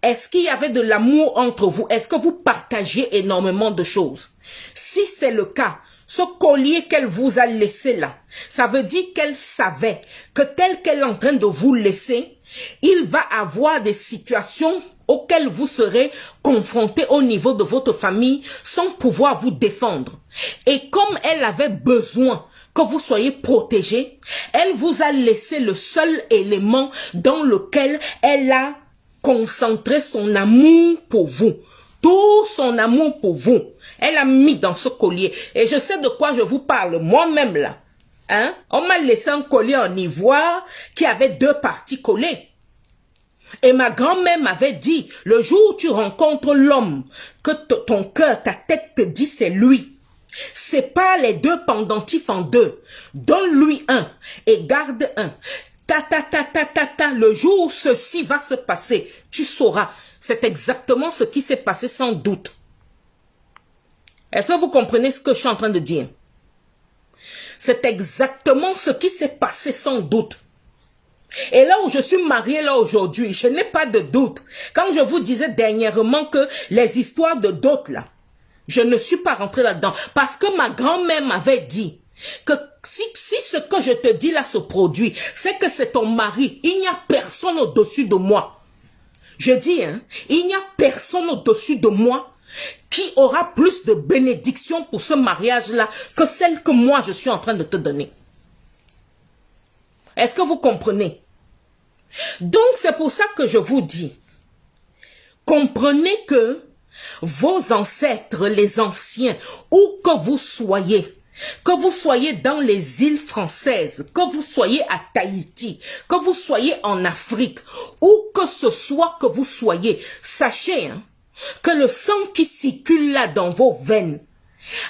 Est-ce qu'il y avait de l'amour entre vous? Est-ce que vous partagez énormément de choses? Si c'est le cas, ce collier qu'elle vous a laissé là, ça veut dire qu'elle savait que tel qu'elle est en train de vous laisser, il va avoir des situations auxquelles vous serez confrontés au niveau de votre famille sans pouvoir vous défendre. Et comme elle avait besoin que vous soyez protégés, elle vous a laissé le seul élément dans lequel elle a concentrer son amour pour vous. Tout son amour pour vous. Elle a mis dans ce collier. Et je sais de quoi je vous parle moi-même là. Hein? On m'a laissé un collier en ivoire qui avait 2 parties collées. Et ma grand-mère m'avait dit, le jour où tu rencontres l'homme, que ton cœur, ta tête te dit c'est lui. Sépare les deux pendentifs en deux. Donne-lui un et garde un. Le jour où ceci va se passer, tu sauras. C'est exactement ce qui s'est passé sans doute. Est-ce que vous comprenez ce que je suis en train de dire? C'est exactement ce qui s'est passé sans doute. Et là où je suis mariée là aujourd'hui, je n'ai pas de doute. Quand je vous disais dernièrement que les histoires de d'autres là, je ne suis pas rentrée là-dedans. Parce que ma grand-mère m'avait dit que si ce que je te dis là se produit, c'est que c'est ton mari. Il n'y a personne au-dessus de moi. Je dis, hein, il n'y a personne au-dessus de moi qui aura plus de bénédictions pour ce mariage-là que celle que moi je suis en train de te donner. Est-ce que vous comprenez? Donc c'est pour ça que je vous dis, comprenez que vos ancêtres, les anciens, où que vous soyez dans les îles françaises, que vous soyez à Tahiti, que vous soyez en Afrique, où que ce soit que vous soyez, sachez hein, que le sang qui circule là dans vos veines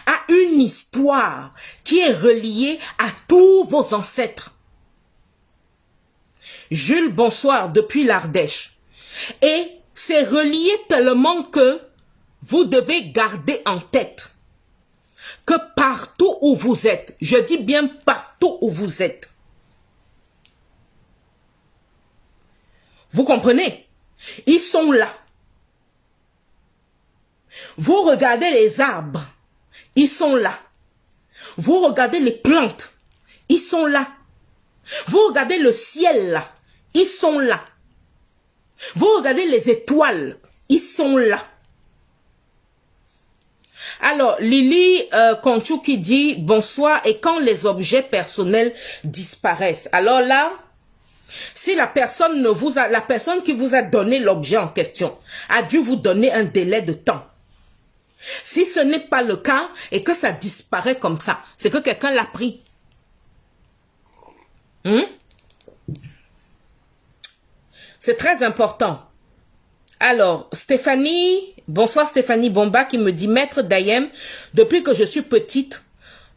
a une histoire qui est reliée à tous vos ancêtres. Jules, bonsoir, depuis l'Ardèche. Et c'est relié tellement que vous devez garder en tête que partout où vous êtes, je dis bien partout où vous êtes, vous comprenez? Ils sont là. Vous regardez les arbres, ils sont là. Vous regardez les plantes, ils sont là. Vous regardez le ciel là, ils sont là. Vous regardez les étoiles, ils sont là. Alors, Lily Conchou qui dit bonsoir et quand les objets personnels disparaissent. Alors là, si la personne la personne qui vous a donné l'objet en question a dû vous donner un délai de temps. Si ce n'est pas le cas et que ça disparaît comme ça, c'est que quelqu'un l'a pris. C'est très important. Alors, Stéphanie, bonsoir Stéphanie Bomba qui me dit, Maître Dayem, depuis que je suis petite,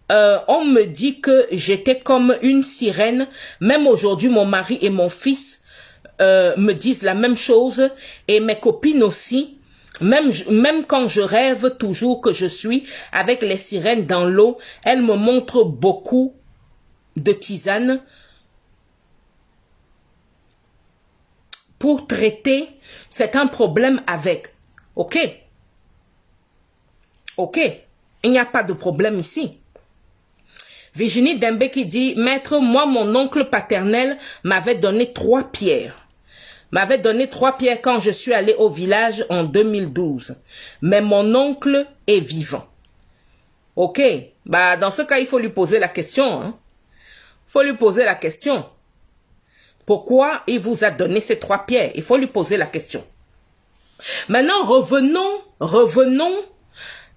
on me dit que j'étais comme une sirène. Même aujourd'hui, mon mari et mon fils me disent la même chose et mes copines aussi. Même quand je rêve toujours que je suis avec les sirènes dans l'eau, elles me montrent beaucoup de tisanes pour traiter, c'est un problème avec. Ok. Ok. Il n'y a pas de problème ici. Virginie Dembe qui dit, Maître, moi, mon oncle paternel m'avait donné 3 pierres. M'avait donné 3 pierres quand je suis allé au village en 2012. Mais mon oncle est vivant. Ok. Bah, dans ce cas, il faut lui poser la question. Hein. Faut lui poser la question. Pourquoi il vous a donné ces 3 pierres? Il faut lui poser la question. Maintenant, revenons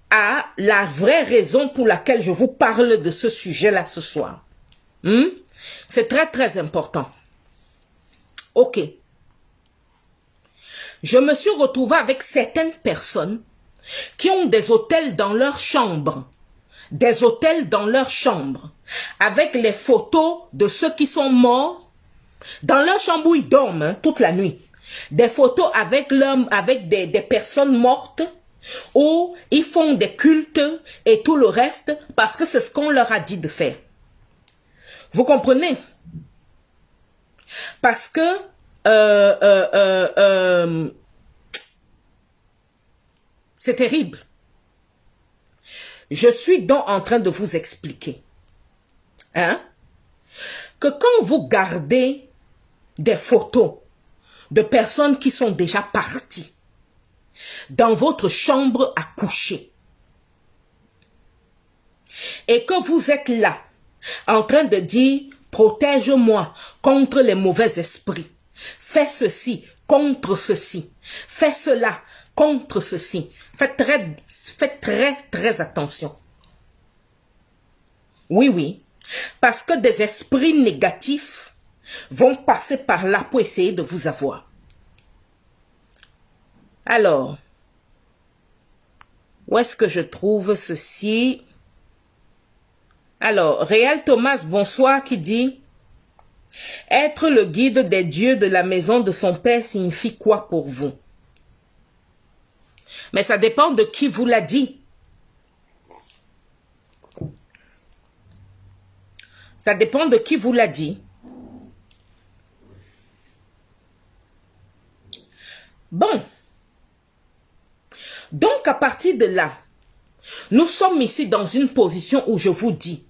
à la vraie raison pour laquelle je vous parle de ce sujet-là ce soir. C'est très, très important. Ok. Je me suis retrouvée avec certaines personnes qui ont des hôtels dans leur chambre. Des hôtels dans leur chambre. Avec les photos de ceux qui sont morts. Dans leur chambre où ils dorment hein, toute la nuit. Des photos avec des personnes mortes. Où ils font des cultes et tout le reste. Parce que c'est ce qu'on leur a dit de faire. Vous comprenez? Parce que c'est terrible. Je suis donc en train de vous expliquer hein, que quand vous gardez des photos de personnes qui sont déjà parties dans votre chambre à coucher et que vous êtes là en train de dire protège-moi contre les mauvais esprits, fais ceci contre ceci, fais cela contre ceci, faites très attention. Oui, parce que des esprits négatifs vont passer par là pour essayer de vous avoir. Alors, où est-ce que je trouve ceci? Alors, Réal Thomas, bonsoir, qui dit « Être le guide des dieux de la maison de son père signifie quoi pour vous ?» Mais ça dépend de qui vous l'a dit. Ça dépend de qui vous l'a dit. Bon. Donc, à partir de là, nous sommes ici dans une position où je vous dis,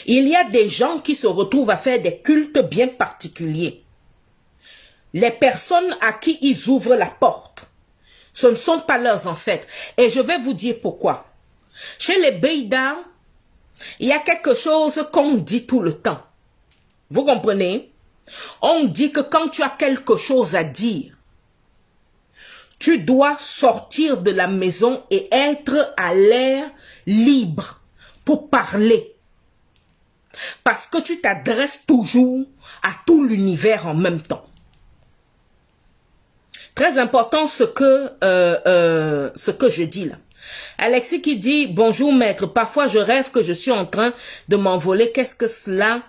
il y a des gens qui se retrouvent à faire des cultes bien particuliers. Les personnes à qui ils ouvrent la porte, ce ne sont pas leurs ancêtres. Et je vais vous dire pourquoi. Chez les Beïda, il y a quelque chose qu'on dit tout le temps. Vous comprenez? On dit que quand tu as quelque chose à dire, tu dois sortir de la maison et être à l'air libre pour parler. Parce que tu t'adresses toujours à tout l'univers en même temps. Très important ce que je dis là. Alexis qui dit « Bonjour maître, parfois je rêve que je suis en train de m'envoler. Qu'est-ce que cela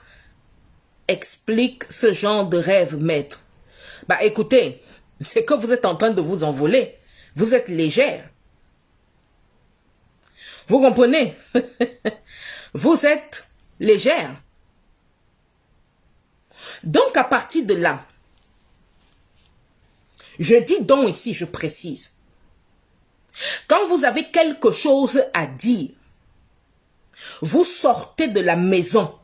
explique ce genre de rêve maître ?» Bah écoutez, c'est que vous êtes en train de vous envoler. Vous êtes légère. Vous comprenez? Vous êtes légère. Donc à partir de là, je dis donc ici, je précise. Quand vous avez quelque chose à dire, vous sortez de la maison.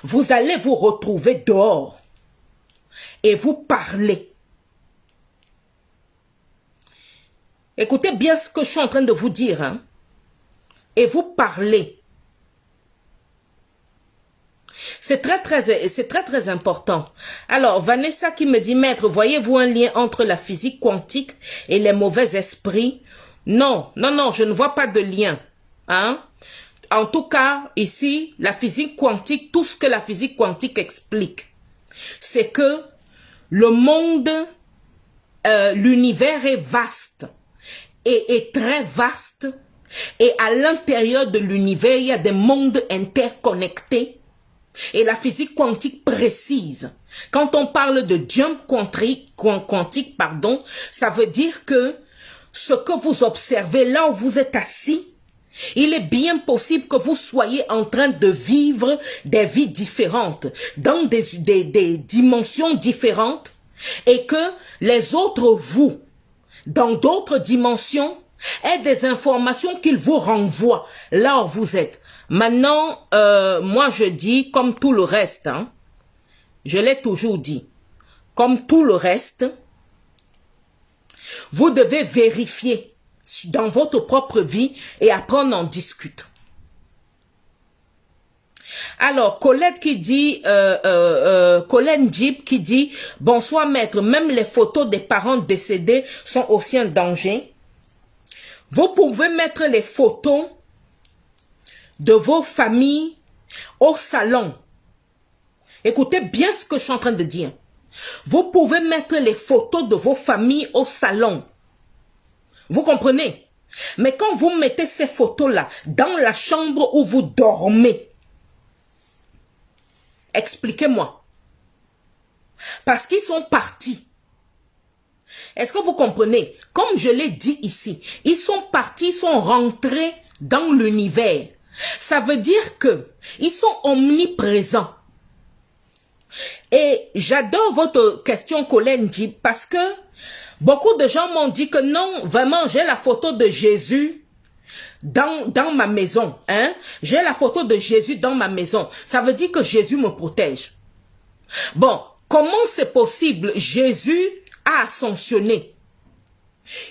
Vous allez vous retrouver dehors et vous parlez. Écoutez bien ce que je suis en train de vous dire. Hein? Et vous parlez. C'est très important. Alors, Vanessa qui me dit, maître, voyez-vous un lien entre la physique quantique et les mauvais esprits? Non, non, non, je ne vois pas de lien. Hein? En tout cas, ici, la physique quantique, tout ce que la physique quantique explique, c'est que le monde, l'univers est vaste et est très vaste. Et à l'intérieur de l'univers, il y a des mondes interconnectés. Et la physique quantique précise. Quand on parle de jump quantique, pardon, ça veut dire que ce que vous observez là où vous êtes assis, il est bien possible que vous soyez en train de vivre des vies différentes, dans des dimensions différentes, et que les autres vous, dans d'autres dimensions, aient des informations qu'ils vous renvoient là où vous êtes. Maintenant, moi je dis, comme tout le reste, hein, je l'ai toujours dit, comme tout le reste, vous devez vérifier dans votre propre vie et après on en discute. Alors, Colette qui dit, Colette Jeep qui dit, bonsoir maître, même les photos des parents décédés sont aussi un danger. Vous pouvez mettre les photos de vos familles au salon. Écoutez bien ce que je suis en train de dire. Vous pouvez mettre les photos de vos familles au salon. Vous comprenez? Mais quand vous mettez ces photos-là dans la chambre où vous dormez, expliquez-moi. Parce qu'ils sont partis. Est-ce que vous comprenez? Comme je l'ai dit ici, ils sont partis, ils sont rentrés dans l'univers. Ça veut dire que ils sont omniprésents. Et j'adore votre question, Colin dit, parce que beaucoup de gens m'ont dit que non, vraiment, j'ai la photo de Jésus dans ma maison. Hein? J'ai la photo de Jésus dans ma maison. Ça veut dire que Jésus me protège. Bon, comment c'est possible? Jésus a ascensionné.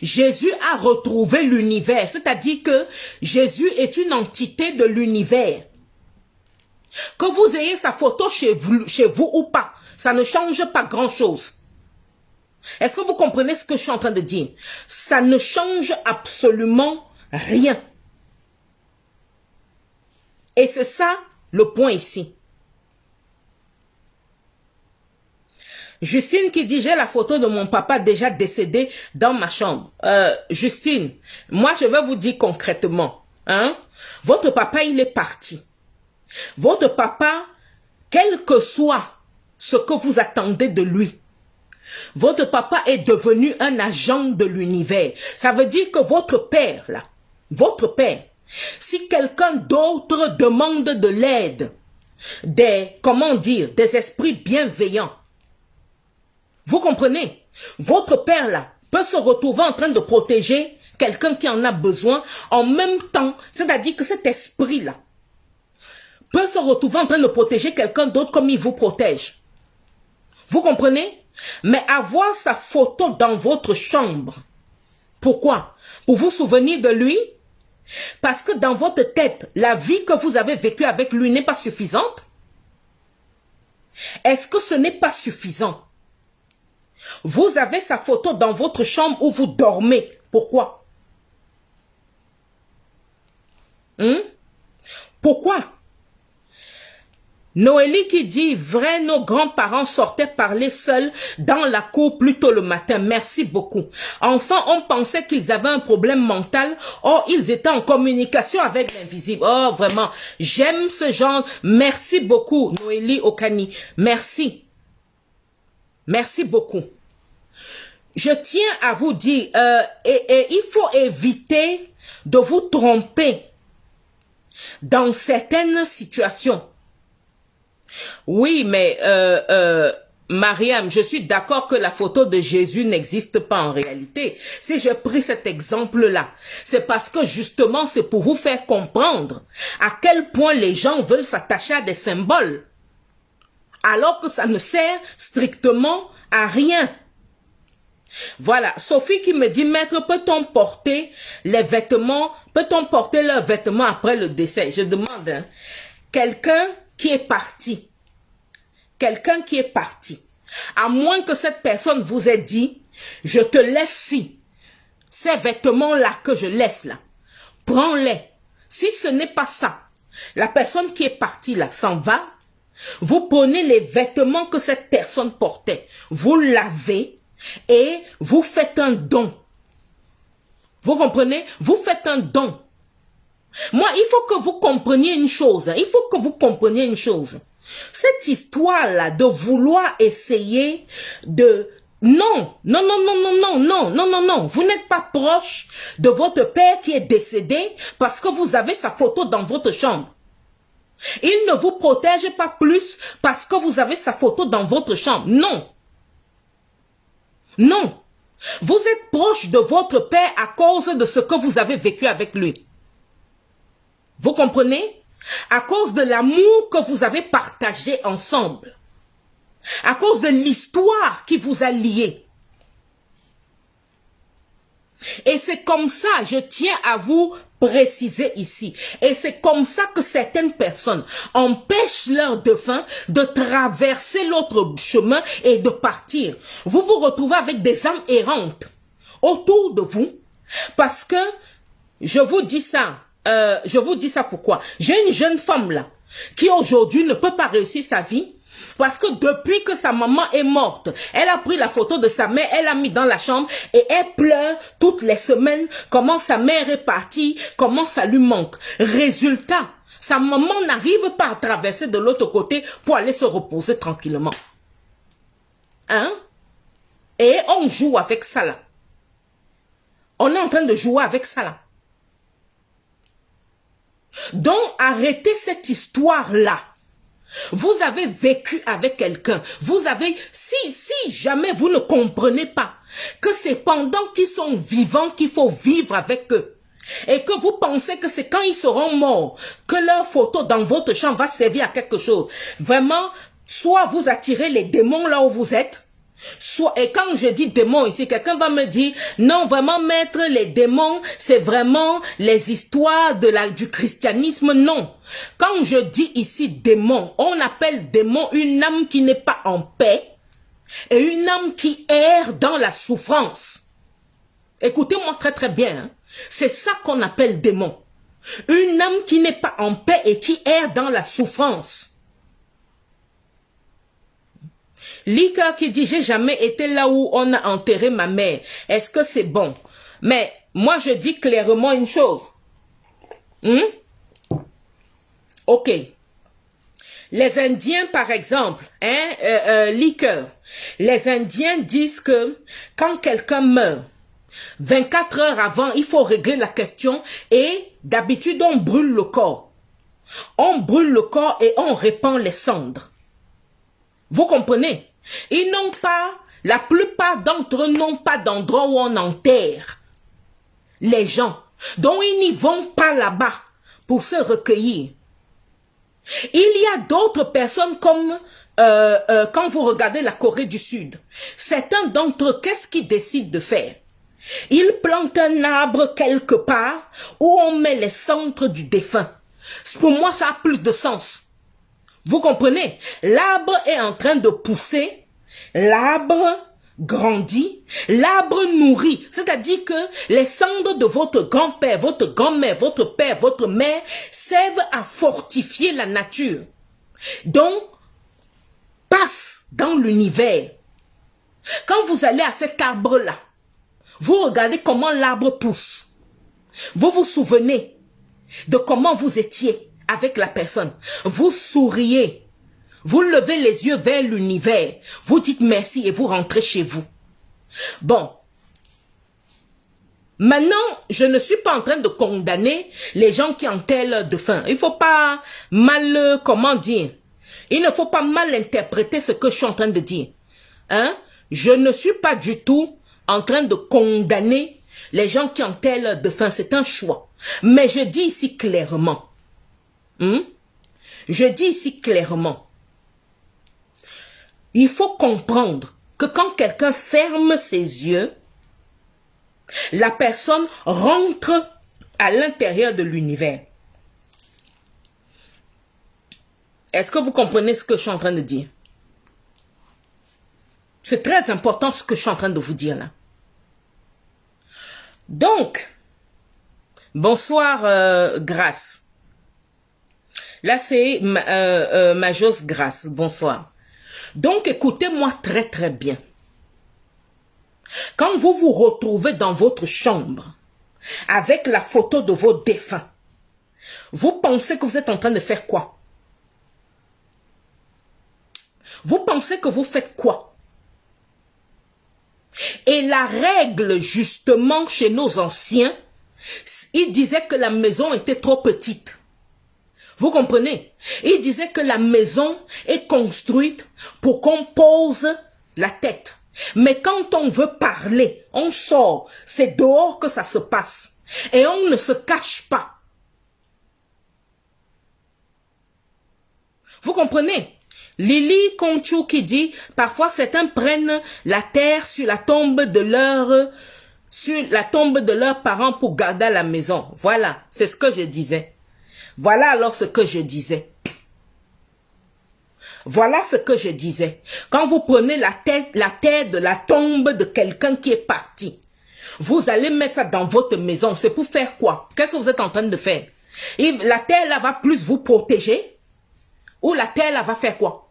Jésus a retrouvé l'univers, c'est-à-dire que Jésus est une entité de l'univers. Que vous ayez sa photo chez vous ou pas, ça ne change pas grand-chose. Est-ce que vous comprenez ce que je suis en train de dire? Ça ne change absolument rien. Et c'est ça le point ici. Justine qui dit, j'ai la photo de mon papa déjà décédé dans ma chambre. Justine, moi je vais vous dire concrètement. Hein? Votre papa, il est parti. Votre papa, quel que soit ce que vous attendez de lui, votre papa est devenu un agent de l'univers. Ça veut dire que votre père, là, votre père, si quelqu'un d'autre demande de l'aide, comment dire, des esprits bienveillants, vous comprenez? Votre père, là, peut se retrouver en train de protéger quelqu'un qui en a besoin en même temps. C'est-à-dire que cet esprit-là peut se retrouver en train de protéger quelqu'un d'autre comme il vous protège. Vous comprenez? Mais avoir sa photo dans votre chambre. Pourquoi? Pour vous souvenir de lui? Parce que dans votre tête, la vie que vous avez vécue avec lui n'est pas suffisante? Est-ce que ce n'est pas suffisant? Vous avez sa photo dans votre chambre où vous dormez. Pourquoi? Pourquoi? Noélie qui dit, vrai, nos grands-parents sortaient parler seuls dans la cour plus tôt le matin. Merci beaucoup. Enfin, on pensait qu'ils avaient un problème mental. Or, ils étaient en communication avec l'invisible. Oh, vraiment, j'aime ce genre. Merci beaucoup, Noélie Okani. Merci. Merci beaucoup. Je tiens à vous dire, il faut éviter de vous tromper dans certaines situations. Oui, mais Mariam, je suis d'accord que la photo de Jésus n'existe pas en réalité. Si j'ai pris cet exemple-là, c'est parce que justement, c'est pour vous faire comprendre à quel point les gens veulent s'attacher à des symboles, alors que ça ne sert strictement à rien. Voilà, Sophie qui me dit, maître, peut-on porter les vêtements, peut-on porter leurs vêtements après le décès? Je demande, hein, quelqu'un qui est parti, à moins que cette personne vous ait dit, je te laisse ci, ces vêtements-là que je laisse là, prends-les. Si ce n'est pas ça, la personne qui est partie là s'en va, vous prenez les vêtements que cette personne portait, vous lavez et vous faites un don. Vous comprenez? Vous faites un don. Moi, il faut que vous compreniez une chose. Il faut que vous compreniez une chose. Cette histoire-là de vouloir essayer de... Non. Vous n'êtes pas proche de votre père qui est décédé parce que vous avez sa photo dans votre chambre. Il ne vous protège pas plus parce que vous avez sa photo dans votre chambre. Non. Non. Vous êtes proche de votre père à cause de ce que vous avez vécu avec lui. Vous comprenez? À cause de l'amour que vous avez partagé ensemble. À cause de l'histoire qui vous a lié. Et c'est comme ça, je tiens à vous préciser ici. Et c'est comme ça que certaines personnes empêchent leurs défunts de traverser l'autre chemin et de partir. Vous vous retrouvez avec des âmes errantes autour de vous. Parce que, je vous dis ça pourquoi. J'ai une jeune femme là, qui aujourd'hui ne peut pas réussir sa vie. Parce que depuis que sa maman est morte, elle a pris la photo de sa mère, elle l'a mis dans la chambre et elle pleure toutes les semaines comment sa mère est partie, comment ça lui manque. Résultat, sa maman n'arrive pas à traverser de l'autre côté pour aller se reposer tranquillement. Hein? Et on joue avec ça là. On est en train de jouer avec ça là. Donc, arrêtez cette histoire-là. Vous avez vécu avec quelqu'un. Vous avez, si jamais vous ne comprenez pas que c'est pendant qu'ils sont vivants qu'il faut vivre avec eux, et que vous pensez que c'est quand ils seront morts que leur photo dans votre chambre va servir à quelque chose, vraiment, soit vous attirez les démons là où vous êtes, soit, et quand je dis démons ici, quelqu'un va me dire, non, vraiment, maître, les démons, c'est vraiment les histoires du christianisme. Non. Quand je dis ici démon, on appelle démon une âme qui n'est pas en paix et une âme qui erre dans la souffrance. Écoutez-moi très très bien. Hein. C'est ça qu'on appelle démon. Une âme qui n'est pas en paix et qui erre dans la souffrance. Lika qui dit, j'ai jamais été là où on a enterré ma mère. Est-ce que c'est bon? Mais moi, je dis clairement une chose. Hmm? Ok. Les Indiens, par exemple, liqueur. Les Indiens disent que quand quelqu'un meurt, 24 heures avant, il faut régler la question et d'habitude, on brûle le corps. On brûle le corps et on répand les cendres. Vous comprenez? Ils n'ont pas, la plupart d'entre eux n'ont pas d'endroit où on enterre les gens. Donc, ils n'y vont pas là-bas pour se recueillir. Il y a d'autres personnes comme quand vous regardez la Corée du Sud. Certains d'entre eux, qu'est-ce qu'ils décident de faire? Ils plantent un arbre quelque part où on met les cendres du défunt. Pour moi, ça a plus de sens. Vous comprenez? L'arbre est en train de pousser, l'arbre grandit, l'arbre nourrit. C'est-à-dire que les cendres de votre grand-père, votre grand-mère, votre père, votre mère servent à fortifier la nature. Donc, passe dans l'univers. Quand vous allez à cet arbre-là, vous regardez comment l'arbre pousse. Vous vous souvenez de comment vous étiez avec la personne. Vous souriez. Vous levez les yeux vers l'univers. Vous dites merci et vous rentrez chez vous. Bon. Maintenant, je ne suis pas en train de condamner les gens qui enterrent leurs défunts. Il ne faut pas mal, comment dire, il ne faut pas mal interpréter ce que je suis en train de dire. Hein? Je ne suis pas du tout en train de condamner les gens qui enterrent leurs défunts. C'est un choix. Mais je dis ici clairement. Je dis ici clairement. Il faut comprendre que quand quelqu'un ferme ses yeux, la personne rentre à l'intérieur de l'univers. Est-ce que vous comprenez ce que je suis en train de dire? C'est très important ce que je suis en train de vous dire là. Donc, bonsoir Grâce. Là c'est Majos Grâce, bonsoir. Donc écoutez-moi très très bien. Quand vous vous retrouvez dans votre chambre avec la photo de vos défunts, vous pensez que vous êtes en train de faire quoi? Vous pensez que vous faites quoi? Et la règle justement chez nos anciens, ils disaient que la maison était trop petite. Vous comprenez? Ils disaient que la maison est construite pour qu'on pose la tête. Mais quand on veut parler, on sort. C'est dehors que ça se passe. Et on ne se cache pas. Vous comprenez? Lily Conchou qui dit, parfois certains prennent la terre sur la tombe de leurs parents pour garder à la maison. Voilà, c'est ce que je disais. Voilà alors ce que je disais. Voilà ce que je disais. Quand vous prenez la terre de la tombe de quelqu'un qui est parti, vous allez mettre ça dans votre maison. C'est pour faire quoi? Qu'est-ce que vous êtes en train de faire? Et la terre là va plus vous protéger? Ou la terre là va faire quoi?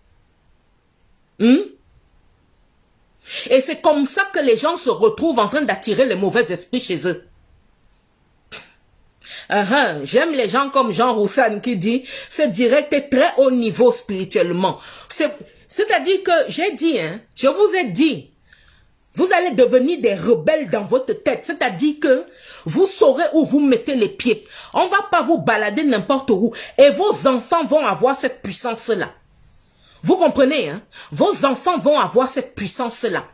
Et c'est comme ça que les gens se retrouvent en train d'attirer les mauvais esprits chez eux. J'aime les gens comme Jean Roussan qui dit ce direct est très haut niveau spirituellement. C'est-à-dire que j'ai dit, je vous ai dit, vous allez devenir des rebelles dans votre tête. C'est-à-dire que vous saurez où vous mettez les pieds. On ne va pas vous balader n'importe où. Et vos enfants vont avoir cette puissance-là. Vous comprenez, Vos enfants vont avoir cette puissance-là.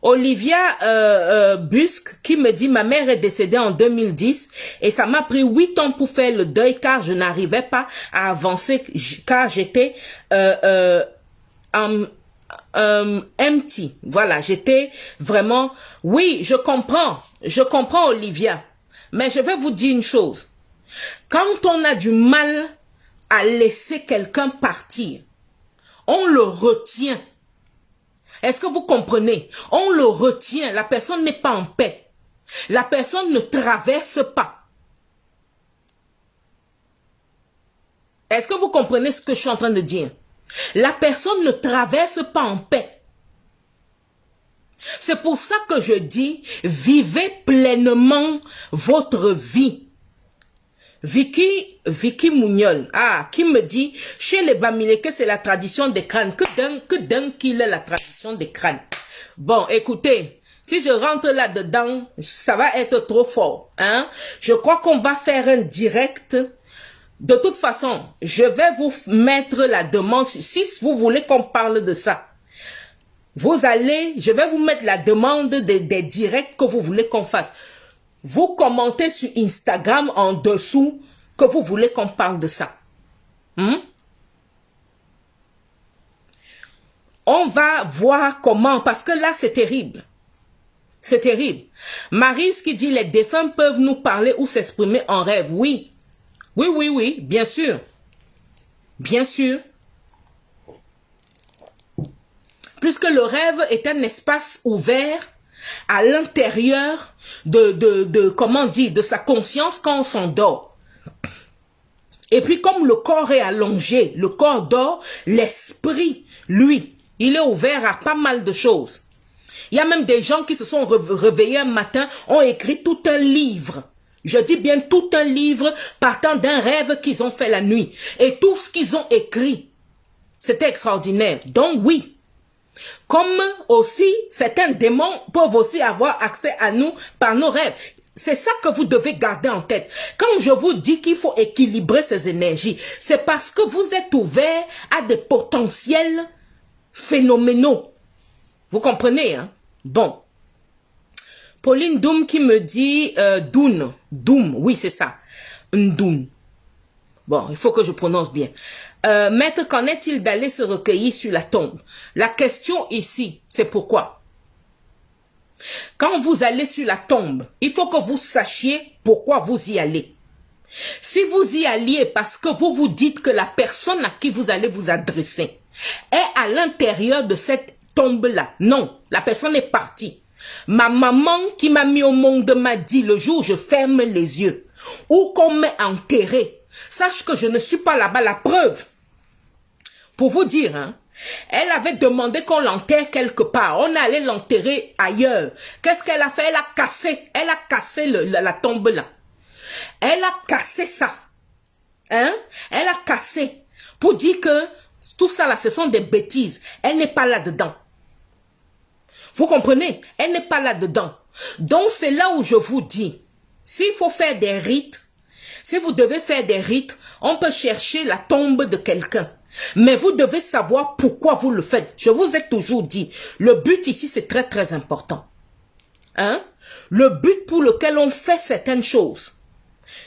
Olivia Busque qui me dit ma mère est décédée en 2010 et ça m'a pris 8 ans pour faire le deuil car je n'arrivais pas à avancer car j'étais empty. Voilà, j'étais vraiment... Oui, je comprends Olivia, mais je vais vous dire une chose. Quand on a du mal à laisser quelqu'un partir, on le retient. Est-ce que vous comprenez? On le retient. La personne n'est pas en paix. La personne ne traverse pas. Est-ce que vous comprenez ce que je suis en train de dire? La personne ne traverse pas en paix. C'est pour ça que je dis, vivez pleinement votre vie. Vicky Mougnol, qui me dit, chez les Bamileke, c'est la tradition des crânes. Que dingue qu'il est la tradition des crânes. Bon, écoutez, si je rentre là-dedans, ça va être trop fort. Hein? Je crois qu'on va faire un direct. De toute façon, je vais vous mettre la demande, si vous voulez qu'on parle de ça. Je vais vous mettre la demande des directs que vous voulez qu'on fasse. Vous commentez sur Instagram en dessous que vous voulez qu'on parle de ça. On va voir comment, parce que là c'est terrible. C'est terrible. Maryse qui dit les défunts peuvent nous parler ou s'exprimer en rêve. Oui. Oui, bien sûr. Bien sûr. Puisque le rêve est un espace ouvert à l'intérieur comment dire, de sa conscience quand on s'endort. Et puis comme le corps est allongé, le corps dort, l'esprit, lui, il est ouvert à pas mal de choses. Il y a même des gens qui se sont réveillés un matin, ont écrit tout un livre. Je dis bien tout un livre partant d'un rêve qu'ils ont fait la nuit. Et tout ce qu'ils ont écrit, c'était extraordinaire. Donc oui. Comme aussi, certains démons peuvent aussi avoir accès à nous par nos rêves. C'est ça que vous devez garder en tête. Quand je vous dis qu'il faut équilibrer ces énergies, c'est parce que vous êtes ouvert à des potentiels phénoménaux. Vous comprenez, hein? Bon. Pauline Doum qui me dit Doum, oui c'est ça. Ndoum. Bon, il faut que je prononce bien. Maître, qu'en est-il d'aller se recueillir sur la tombe? La question ici, c'est pourquoi? Quand vous allez sur la tombe, il faut que vous sachiez pourquoi vous y allez. Si vous y alliez parce que vous vous dites que la personne à qui vous allez vous adresser est à l'intérieur de cette tombe-là, non, la personne est partie. Ma maman qui m'a mis au monde m'a dit le jour où je ferme les yeux ou qu'on m'est enterré, sache que je ne suis pas là-bas. La preuve, pour vous dire, hein, elle avait demandé qu'on l'enterre quelque part. On allait l'enterrer ailleurs. Qu'est-ce qu'elle a fait? Elle a cassé la tombe là. Elle a cassé ça. Hein? Elle a cassé pour dire que tout ça là, ce sont des bêtises. Elle n'est pas là-dedans. Vous comprenez? Elle n'est pas là-dedans. Donc c'est là où je vous dis, s'il faut faire des rites, si vous devez faire des rites, on peut chercher la tombe de quelqu'un. Mais vous devez savoir pourquoi vous le faites. Je vous ai toujours dit, le but ici c'est très très important. Hein? Le but pour lequel on fait certaines choses,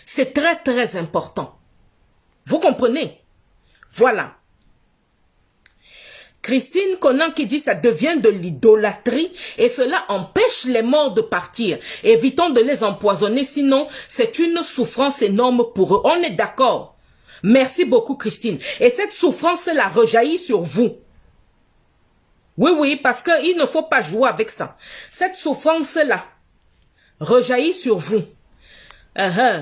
c'est très très important. Vous comprenez? Voilà. Christine Conan qui dit ça devient de l'idolâtrie et cela empêche les morts de partir. Évitons de les empoisonner, sinon c'est une souffrance énorme pour eux. On est d'accord. Merci beaucoup Christine. Et cette souffrance-là rejaillit sur vous. Oui, parce qu'il ne faut pas jouer avec ça. Cette souffrance-là rejaillit sur vous.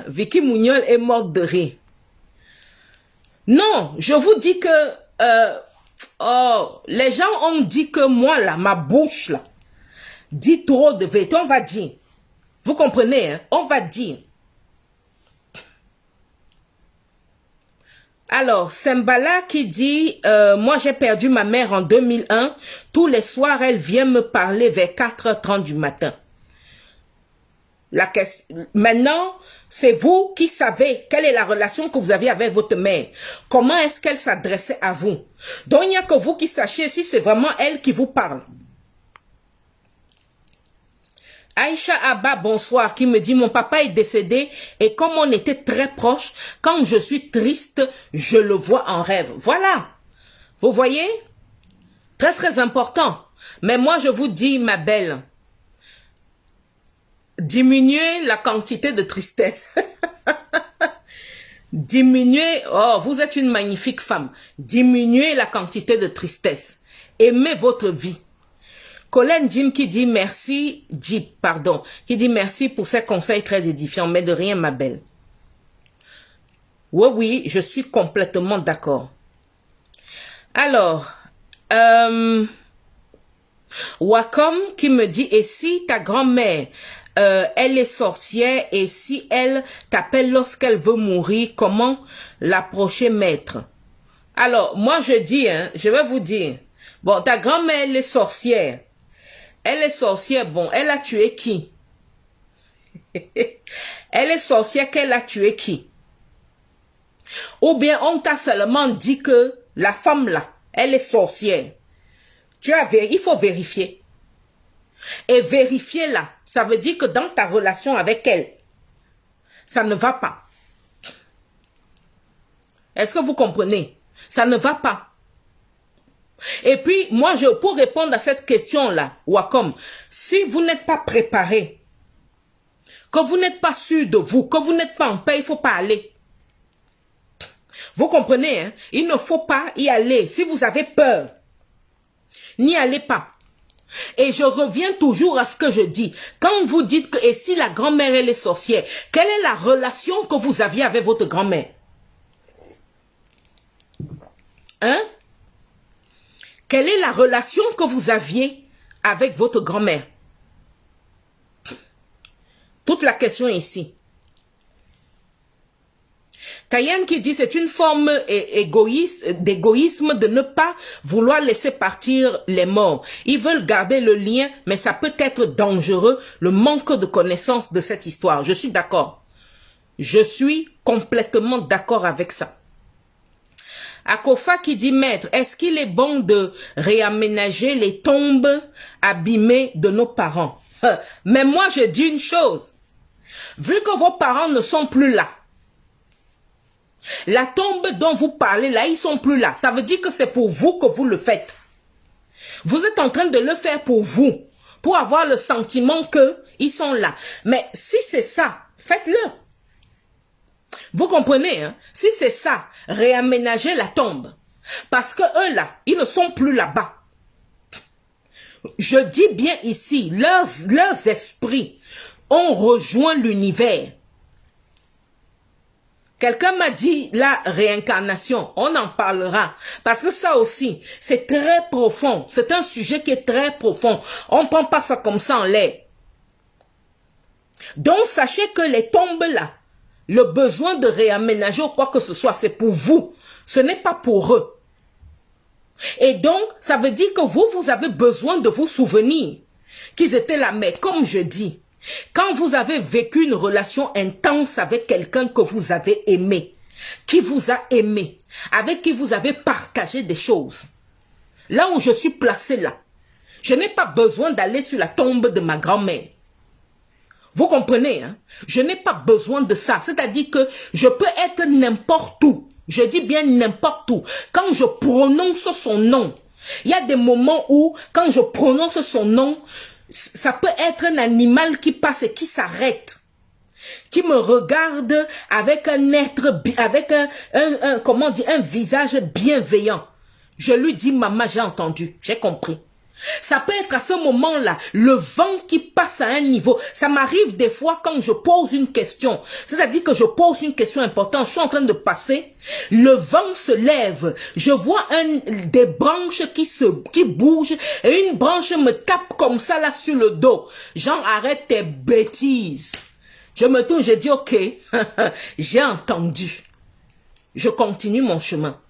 Vicky Mougnol est morte de rire. Non, je vous dis que... les gens ont dit que moi là, ma bouche là, dit trop de vérité. On va dire. Vous comprenez, hein? On va dire. Alors, Sembala qui dit, moi j'ai perdu ma mère en 2001. Tous les soirs, elle vient me parler vers 4h30 du matin. La question, maintenant, c'est vous qui savez quelle est la relation que vous aviez avec votre mère. Comment est-ce qu'elle s'adressait à vous? Donc, il n'y a que vous qui sachiez si c'est vraiment elle qui vous parle. Aïcha Abba, bonsoir, qui me dit, mon papa est décédé et comme on était très proches, quand je suis triste, je le vois en rêve. Voilà. Vous voyez? Très, très important. Mais moi, je vous dis, ma belle, diminuez la quantité de tristesse. Diminuez, vous êtes une magnifique femme. Diminuez la quantité de tristesse. Aimez votre vie. Colin Jim qui dit merci, qui dit merci pour ces conseils très édifiants, mais de rien ma belle. Oui, je suis complètement d'accord. Alors, Wacom qui me dit, et si ta grand-mère, elle est sorcière, et si elle t'appelle lorsqu'elle veut mourir, comment l'approcher, maître? Alors, moi je dis, je vais vous dire, bon, ta grand-mère, elle est sorcière. Elle est sorcière, bon, elle a tué qui? Elle est sorcière, qu'elle a tué qui? Ou bien on t'a seulement dit que la femme là, elle est sorcière. Il faut vérifier. Et vérifier là, ça veut dire que dans ta relation avec elle, ça ne va pas. Est-ce que vous comprenez? Ça ne va pas. Et puis, moi, pour répondre à cette question-là, Wacom, si vous n'êtes pas préparé, que vous n'êtes pas sûr de vous, que vous n'êtes pas en paix, il ne faut pas aller. Vous comprenez, hein? Il ne faut pas y aller. Si vous avez peur, n'y allez pas. Et je reviens toujours à ce que je dis. Quand vous dites que, et si la grand-mère, elle est sorcière, quelle est la relation que vous aviez avec votre grand-mère? Hein? Quelle est la relation que vous aviez avec votre grand-mère? Toute la question est ici. Cayenne qui dit c'est une forme d'égoïsme de ne pas vouloir laisser partir les morts. Ils veulent garder le lien, mais ça peut être dangereux, le manque de connaissance de cette histoire. Je suis d'accord. Je suis complètement d'accord avec ça. Akofa qui dit, maître, est-ce qu'il est bon de réaménager les tombes abîmées de nos parents? Mais moi, je dis une chose. Vu que vos parents ne sont plus là, la tombe dont vous parlez là, ils sont plus là. Ça veut dire que c'est pour vous que vous le faites. Vous êtes en train de le faire pour vous, pour avoir le sentiment qu'ils sont là. Mais si c'est ça, faites-le. Vous comprenez, hein? Si c'est ça, réaménager la tombe. Parce que eux là, ils ne sont plus là-bas. Je dis bien ici, leurs esprits ont rejoint l'univers. Quelqu'un m'a dit la réincarnation, on en parlera. Parce que ça aussi, c'est très profond. C'est un sujet qui est très profond. On ne prend pas ça comme ça en l'air. Donc sachez que les tombes là, le besoin de réaménager ou quoi que ce soit, c'est pour vous. Ce n'est pas pour eux. Et donc, ça veut dire que vous avez besoin de vous souvenir qu'ils étaient là. Mais comme je dis, quand vous avez vécu une relation intense avec quelqu'un que vous avez aimé, qui vous a aimé, avec qui vous avez partagé des choses, là où je suis placé là, je n'ai pas besoin d'aller sur la tombe de ma grand-mère. Vous comprenez, hein? Je n'ai pas besoin de ça. C'est-à-dire que je peux être n'importe où. Je dis bien n'importe où. Quand je prononce son nom, il y a des moments où, quand je prononce son nom, ça peut être un animal qui passe et qui s'arrête, qui me regarde avec un être, avec un visage bienveillant. Je lui dis, maman, j'ai entendu, j'ai compris. Ça peut être à ce moment-là, le vent qui passe à un niveau. Ça m'arrive des fois quand je pose une question. C'est-à-dire que je pose une question importante, je suis en train de passer. Le vent se lève. Je vois des branches qui bougent et une branche me tape comme ça là sur le dos. Genre, arrête tes bêtises. Je me tourne, je dis ok, j'ai entendu. Je continue mon chemin.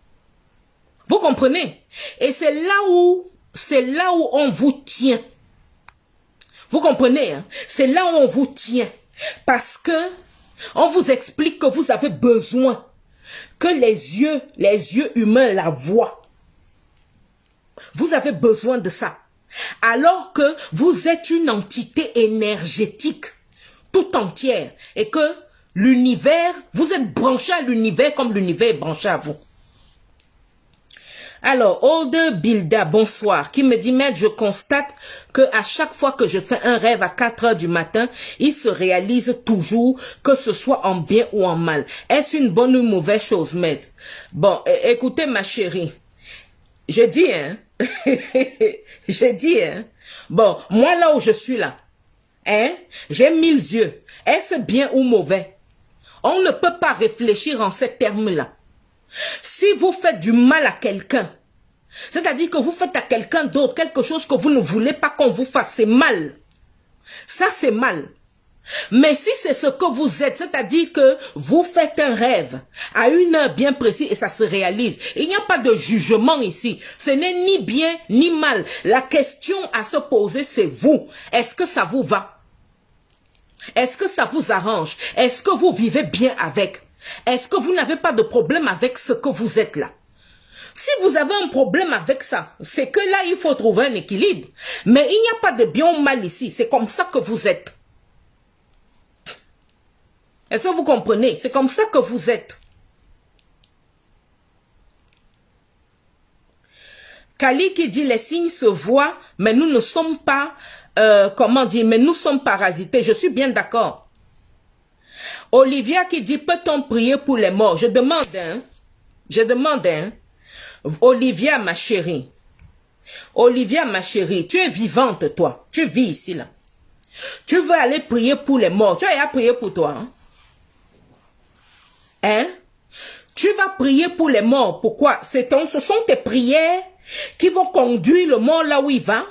Vous comprenez? Et c'est là où on vous tient. Vous comprenez, hein? C'est là où on vous tient. Parce que on vous explique que vous avez besoin que les yeux humains la voient. Vous avez besoin de ça. Alors que vous êtes une entité énergétique tout entière. Et que l'univers, vous êtes branché à l'univers comme l'univers est branché à vous. Alors, Olde Bilda, bonsoir, qui me dit, maître, je constate que à chaque fois que je fais un rêve à 4 heures du matin, il se réalise toujours, que ce soit en bien ou en mal. Est-ce une bonne ou une mauvaise chose, maître? Bon, écoutez, ma chérie, je dis, hein, je dis, hein, bon, moi là où je suis là, hein, j'ai 1000 yeux. Est-ce bien ou mauvais? On ne peut pas réfléchir en ces termes-là. Si vous faites du mal à quelqu'un, C'est-à-dire que vous faites à quelqu'un d'autre quelque chose que vous ne voulez pas qu'on vous fasse. C'est mal. Ça, c'est mal. Mais si c'est ce que vous êtes, c'est-à-dire que vous faites un rêve à une heure bien précise et ça se réalise, il n'y a pas de jugement ici. Ce n'est ni bien ni mal. La question à se poser, c'est vous. Est-ce que ça vous va? Est-ce que ça vous arrange? Est-ce que vous vivez bien avec? Est-ce que vous n'avez pas de problème avec ce que vous êtes là? Si vous avez un problème avec ça, c'est que là, il faut trouver un équilibre. Mais il n'y a pas de bien ou mal ici. C'est comme ça que vous êtes. Est-ce que vous comprenez? C'est comme ça que vous êtes. Kali qui dit les signes se voient, mais nous ne sommes pas, comment dire, mais nous sommes parasités. Je suis bien d'accord. Olivia qui dit, peut-on prier pour les morts? Je demande, hein. Olivia, ma chérie. Olivia, ma chérie, tu es vivante, toi. Tu vis ici, là. Tu veux aller prier pour les morts. Tu as prier pour toi, hein? Hein? Tu vas prier pour les morts. Pourquoi? Ce sont tes prières qui vont conduire le mort là où il va.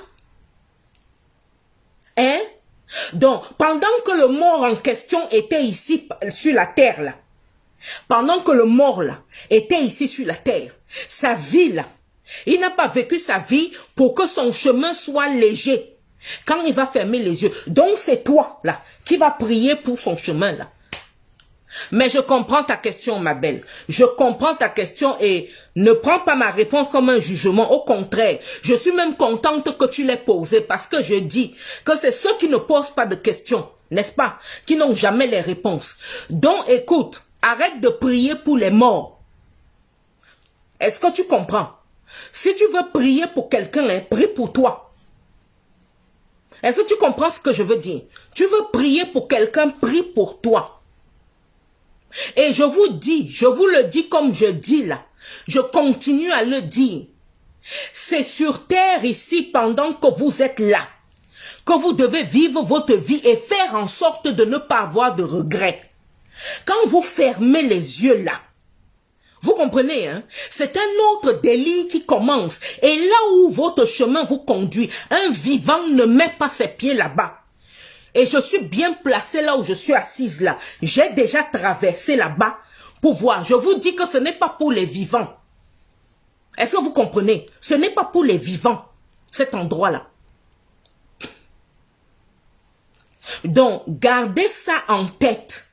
Hein? Donc, pendant que le mort en question était ici sur la terre là, pendant que le mort là était ici sur la terre, sa vie là, il n'a pas vécu sa vie pour que son chemin soit léger quand il va fermer les yeux. Donc c'est toi là qui va prier pour son chemin là. Mais je comprends ta question, ma belle. Je comprends ta question et ne prends pas ma réponse comme un jugement. Au contraire, je suis même contente que tu l'aies posée parce que je dis que c'est ceux qui ne posent pas de questions, n'est-ce pas, qui n'ont jamais les réponses. Donc écoute, arrête de prier pour les morts. Est-ce que tu comprends? Si tu veux prier pour quelqu'un, hein, prie pour toi. Est-ce que tu comprends ce que je veux dire? Tu veux prier pour quelqu'un, prie pour toi. Et je vous dis, je vous le dis comme je dis là, je continue à le dire. C'est sur terre ici pendant que vous êtes là, que vous devez vivre votre vie et faire en sorte de ne pas avoir de regrets. Quand vous fermez les yeux là, vous comprenez, hein? C'est un autre délire qui commence. Et là où votre chemin vous conduit, un vivant ne met pas ses pieds là-bas. Et je suis bien placée là où je suis assise là. J'ai déjà traversé là-bas pour voir. Je vous dis que ce n'est pas pour les vivants. Est-ce que vous comprenez? Ce n'est pas pour les vivants, cet endroit-là. Donc, gardez ça en tête.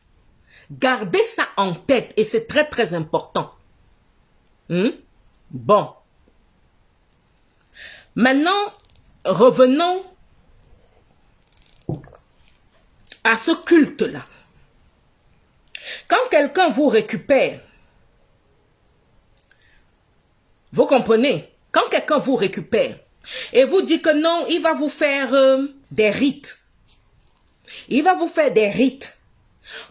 Gardez ça en tête et c'est très très important. Bon. Maintenant, revenons à ce culte-là. Quand quelqu'un vous récupère, vous comprenez? Quand quelqu'un vous récupère et vous dit que non, il va vous faire des rites. Il va vous faire des rites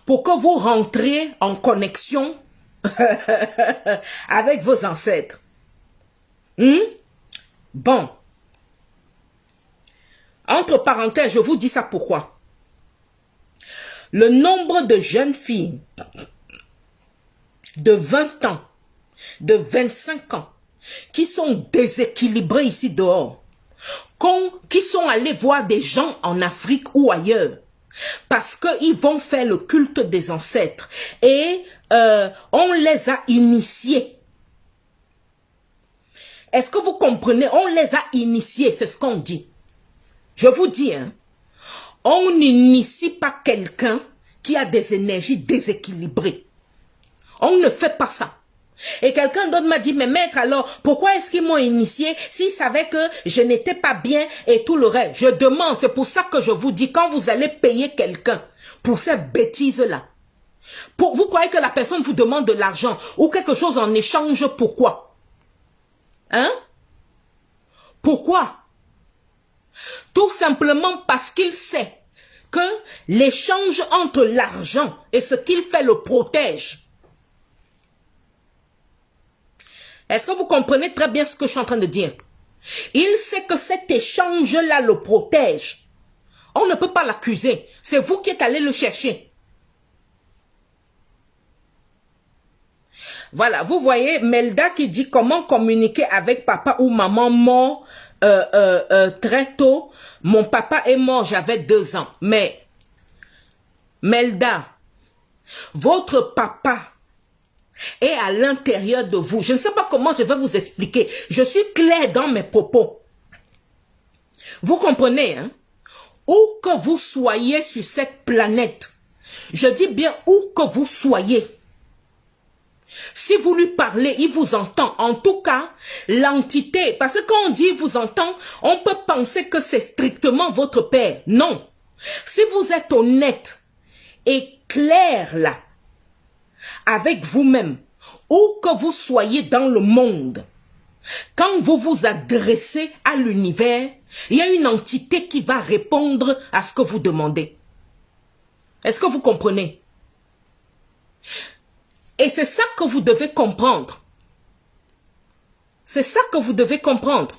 pour que vous rentriez en connexion avec vos ancêtres. Bon. Entre parenthèses, je vous dis ça pourquoi? Le nombre de jeunes filles de 20 ans, de 25 ans, qui sont déséquilibrées ici dehors, qui sont allées voir des gens en Afrique ou ailleurs, parce qu'ils vont faire le culte des ancêtres et on les a initiés. Est-ce que vous comprenez? On les a initiés, c'est ce qu'on dit. Je vous dis, hein, on n'initie pas quelqu'un qui a des énergies déséquilibrées. On ne fait pas ça. Et quelqu'un d'autre m'a dit, mais maître, alors, pourquoi est-ce qu'ils m'ont initié s'ils savaient que je n'étais pas bien et tout le reste? Je demande, c'est pour ça que je vous dis, quand vous allez payer quelqu'un pour ces bêtises-là, vous croyez que la personne vous demande de l'argent ou quelque chose en échange, pourquoi? Hein? Pourquoi? Tout simplement parce qu'il sait que l'échange entre l'argent et ce qu'il fait le protège. Est-ce que vous comprenez très bien ce que je suis en train de dire? Il sait que cet échange-là le protège. On ne peut pas l'accuser. C'est vous qui êtes allé le chercher. Voilà, vous voyez Melda qui dit comment communiquer avec papa ou maman mort très tôt. Mon papa est mort, j'avais 2 ans. Mais Melda, votre papa est à l'intérieur de vous. Je ne sais pas comment je vais vous expliquer. Je suis claire dans mes propos. Vous comprenez, hein? Où que vous soyez sur cette planète, je dis bien où que vous soyez, si vous lui parlez, il vous entend. En tout cas, l'entité, parce que quand on dit il vous entend, on peut penser que c'est strictement votre père. Non. Si vous êtes honnête et clair là, avec vous-même, où que vous soyez dans le monde, quand vous vous adressez à l'univers, il y a une entité qui va répondre à ce que vous demandez. Est-ce que vous comprenez? Et c'est ça que vous devez comprendre. C'est ça que vous devez comprendre.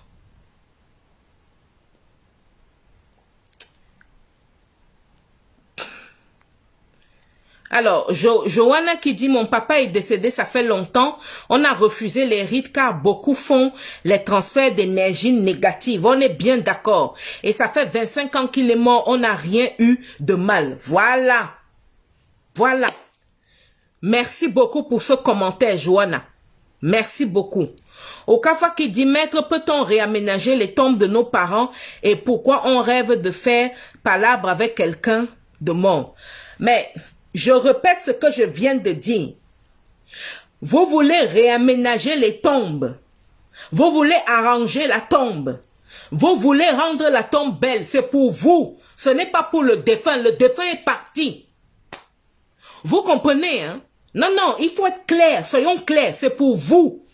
Alors, Johanna qui dit, mon papa est décédé, ça fait longtemps. On a refusé les rites car beaucoup font les transferts d'énergie négative. On est bien d'accord. Et ça fait 25 ans qu'il est mort, on n'a rien eu de mal. Voilà. Voilà. Merci beaucoup pour ce commentaire, Johanna. Merci beaucoup. Okafa qui dit, maître, peut-on réaménager les tombes de nos parents et pourquoi on rêve de faire palabre avec quelqu'un de mort? Mais je répète ce que je viens de dire. Vous voulez réaménager les tombes. Vous voulez arranger la tombe. Vous voulez rendre la tombe belle. C'est pour vous. Ce n'est pas pour le défunt. Le défunt est parti. Vous comprenez, hein? Non, non, il faut être clair. Soyons clairs. C'est pour vous.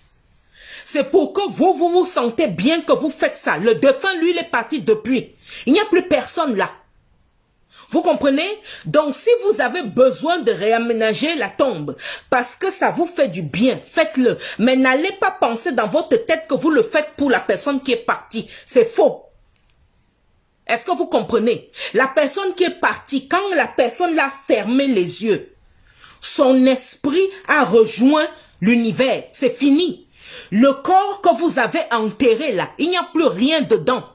C'est pour que vous vous sentez bien que vous faites ça. Le défunt, lui, il est parti depuis. Il n'y a plus personne là. Vous comprenez? Donc, si vous avez besoin de réaménager la tombe, parce que ça vous fait du bien, faites-le. Mais n'allez pas penser dans votre tête que vous le faites pour la personne qui est partie. C'est faux. Est-ce que vous comprenez? La personne qui est partie, quand la personne a fermé les yeux, son esprit a rejoint l'univers. C'est fini. Le corps que vous avez enterré là, il n'y a plus rien dedans.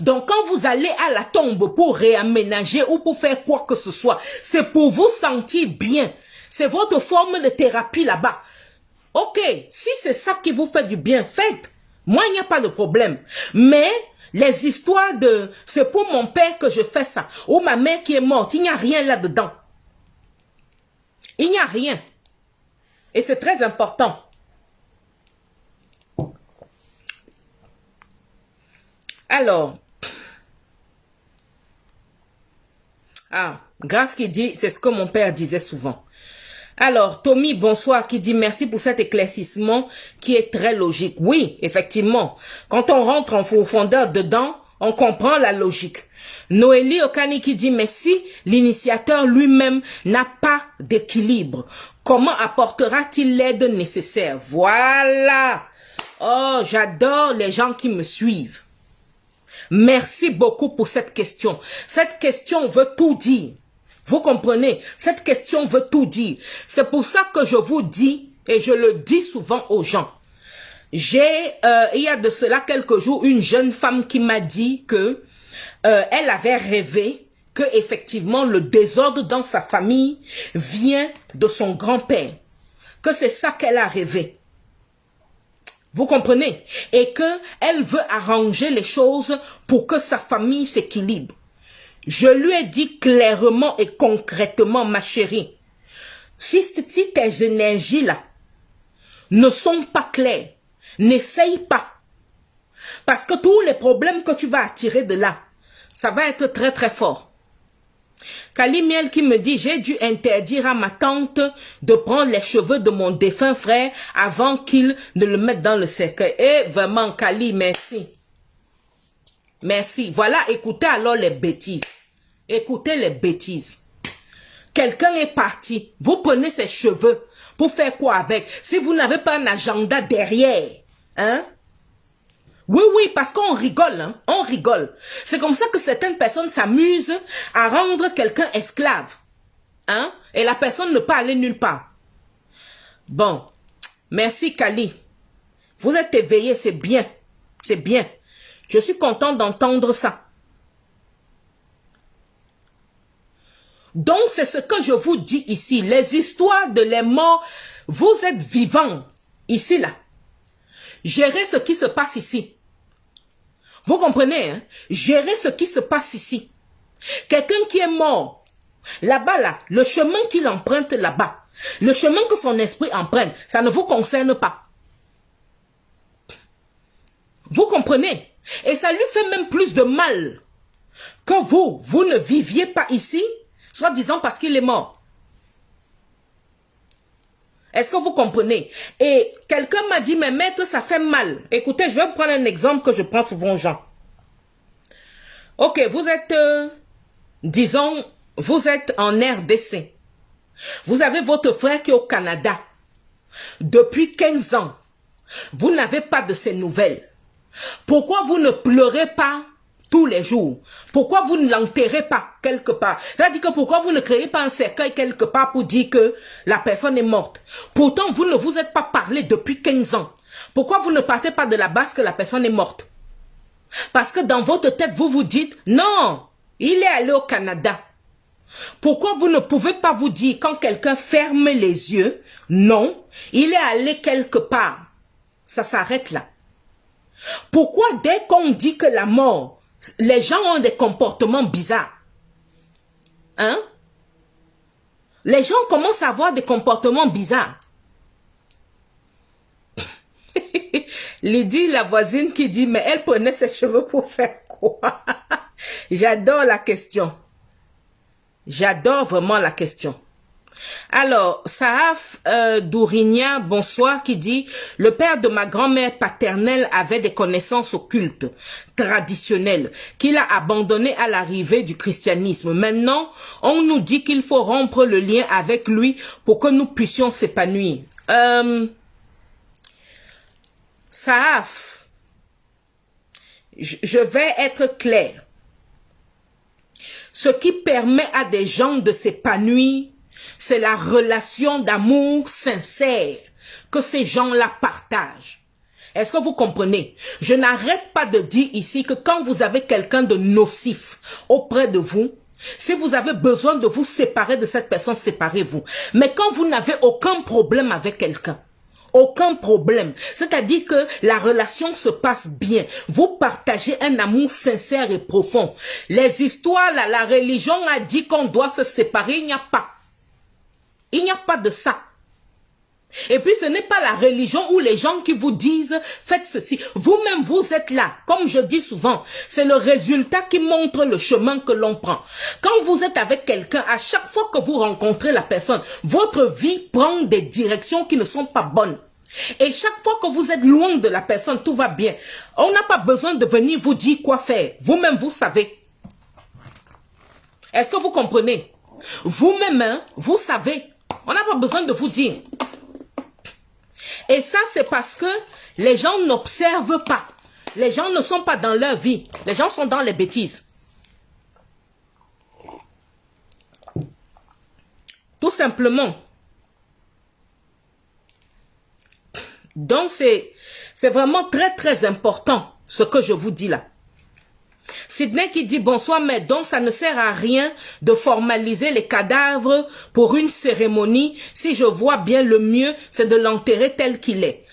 Donc quand vous allez à la tombe pour réaménager ou pour faire quoi que ce soit, c'est pour vous sentir bien. C'est votre forme de thérapie là-bas. Ok, si c'est ça qui vous fait du bien, faites. Moi, il n'y a pas de problème. Mais les histoires de « c'est pour mon père que je fais ça » ou « ma mère qui est morte », il n'y a rien là-dedans. Il n'y a rien. Et c'est très important. Alors, Grâce qui dit, c'est ce que mon père disait souvent. Alors, Tommy, bonsoir, qui dit merci pour cet éclaircissement qui est très logique. Oui, effectivement, quand on rentre en profondeur dedans, on comprend la logique. Noélie Okani qui dit, mais si l'initiateur lui-même n'a pas d'équilibre, comment apportera-t-il l'aide nécessaire? Voilà. Oh, j'adore les gens qui me suivent. Merci beaucoup pour cette question. Cette question veut tout dire. Vous comprenez? Cette question veut tout dire. C'est pour ça que je vous dis, et je le dis souvent aux gens. Il y a de cela quelques jours, une jeune femme qui m'a dit que elle avait rêvé que effectivement le désordre dans sa famille vient de son grand-père. Que c'est ça qu'elle a rêvé. Vous comprenez? Et que elle veut arranger les choses pour que sa famille s'équilibre. Je lui ai dit clairement et concrètement, ma chérie, si tes énergies-là ne sont pas claires, n'essaye pas. Parce que tous les problèmes que tu vas attirer de là, ça va être très très fort. Kalimiel qui me dit, j'ai dû interdire à ma tante de prendre les cheveux de mon défunt frère avant qu'il ne le mette dans le cercueil. Et vraiment, Kali, merci. Merci. Voilà, écoutez alors les bêtises. Écoutez les bêtises. Quelqu'un est parti. Vous prenez ses cheveux pour faire quoi avec? Si vous n'avez pas un agenda derrière, hein? Oui, oui, parce qu'on rigole, hein? On rigole. C'est comme ça que certaines personnes s'amusent à rendre quelqu'un esclave. Hein? Et la personne ne peut aller nulle part. Bon, Merci Kali. Vous êtes éveillé, c'est bien. C'est bien. Je suis content d'entendre ça. Donc, c'est ce que je vous dis ici. Les histoires de les morts, vous êtes vivants. Ici, là. Gérez ce qui se passe ici. Vous comprenez, hein? Gérez ce qui se passe ici. Quelqu'un qui est mort, là-bas, là, le chemin qu'il emprunte là-bas, le chemin que son esprit emprunte, ça ne vous concerne pas. Vous comprenez? Et ça lui fait même plus de mal que vous ne viviez pas ici, soi-disant parce qu'il est mort. Est-ce que vous comprenez? Et quelqu'un m'a dit, mais maître, ça fait mal. Écoutez, je vais vous prendre un exemple que je prends souvent aux gens. Ok, vous êtes, disons, vous êtes en RDC. Vous avez votre frère qui est au Canada. Depuis 15 ans, vous n'avez pas de ses nouvelles. Pourquoi vous ne pleurez pas tous les jours? Pourquoi vous ne l'enterrez pas quelque part? C'est-à-dire que pourquoi vous ne créez pas un cercueil quelque part pour dire que la personne est morte? Pourtant, vous ne vous êtes pas parlé depuis 15 ans. Pourquoi vous ne partez pas de la base que la personne est morte? Parce que dans votre tête, vous vous dites, non, il est allé au Canada. Pourquoi vous ne pouvez pas vous dire quand quelqu'un ferme les yeux, non, il est allé quelque part. Ça s'arrête là. Pourquoi dès qu'on dit que la mort, les gens ont des comportements bizarres? Hein? Les gens commencent à avoir des comportements bizarres. Lydie, la voisine qui dit, mais elle prenait ses cheveux pour faire quoi? J'adore la question. J'adore vraiment la question. Alors, Saaf Dourigna, bonsoir, qui dit « Le père de ma grand-mère paternelle avait des connaissances occultes, traditionnelles, qu'il a abandonnées à l'arrivée du christianisme. Maintenant, on nous dit qu'il faut rompre le lien avec lui pour que nous puissions s'épanouir. » Saaf, je vais être clair. Ce qui permet à des gens de s'épanouir, c'est la relation d'amour sincère que ces gens-là partagent. Est-ce que vous comprenez? Je n'arrête pas de dire ici que quand vous avez quelqu'un de nocif auprès de vous, si vous avez besoin de vous séparer de cette personne, séparez-vous. Mais quand vous n'avez aucun problème avec quelqu'un, aucun problème. C'est-à-dire que la relation se passe bien. Vous partagez un amour sincère et profond. Les histoires, là, la religion a dit qu'on doit se séparer. Il n'y a pas. Il n'y a pas de ça. Et puis ce n'est pas la religion ou les gens qui vous disent faites ceci. Vous-même vous êtes là. Comme je dis souvent, c'est le résultat qui montre le chemin que l'on prend. Quand vous êtes avec quelqu'un, à chaque fois que vous rencontrez la personne, votre vie prend des directions qui ne sont pas bonnes. Et chaque fois que vous êtes loin de la personne, tout va bien. On n'a pas besoin de venir vous dire quoi faire. Vous-même vous savez. Est-ce que vous comprenez? Vous-même, hein, vous savez. On n'a pas besoin de vous dire. Et ça, c'est parce que les gens n'observent pas. Les gens ne sont pas dans leur vie. Les gens sont dans les bêtises. Tout simplement. Donc, c'est vraiment très, très important ce que je vous dis là. Sydney qui dit bonsoir, mais donc ça ne sert à rien de formaliser les cadavres pour une cérémonie. Si je vois bien, le mieux, c'est de l'enterrer tel qu'il est.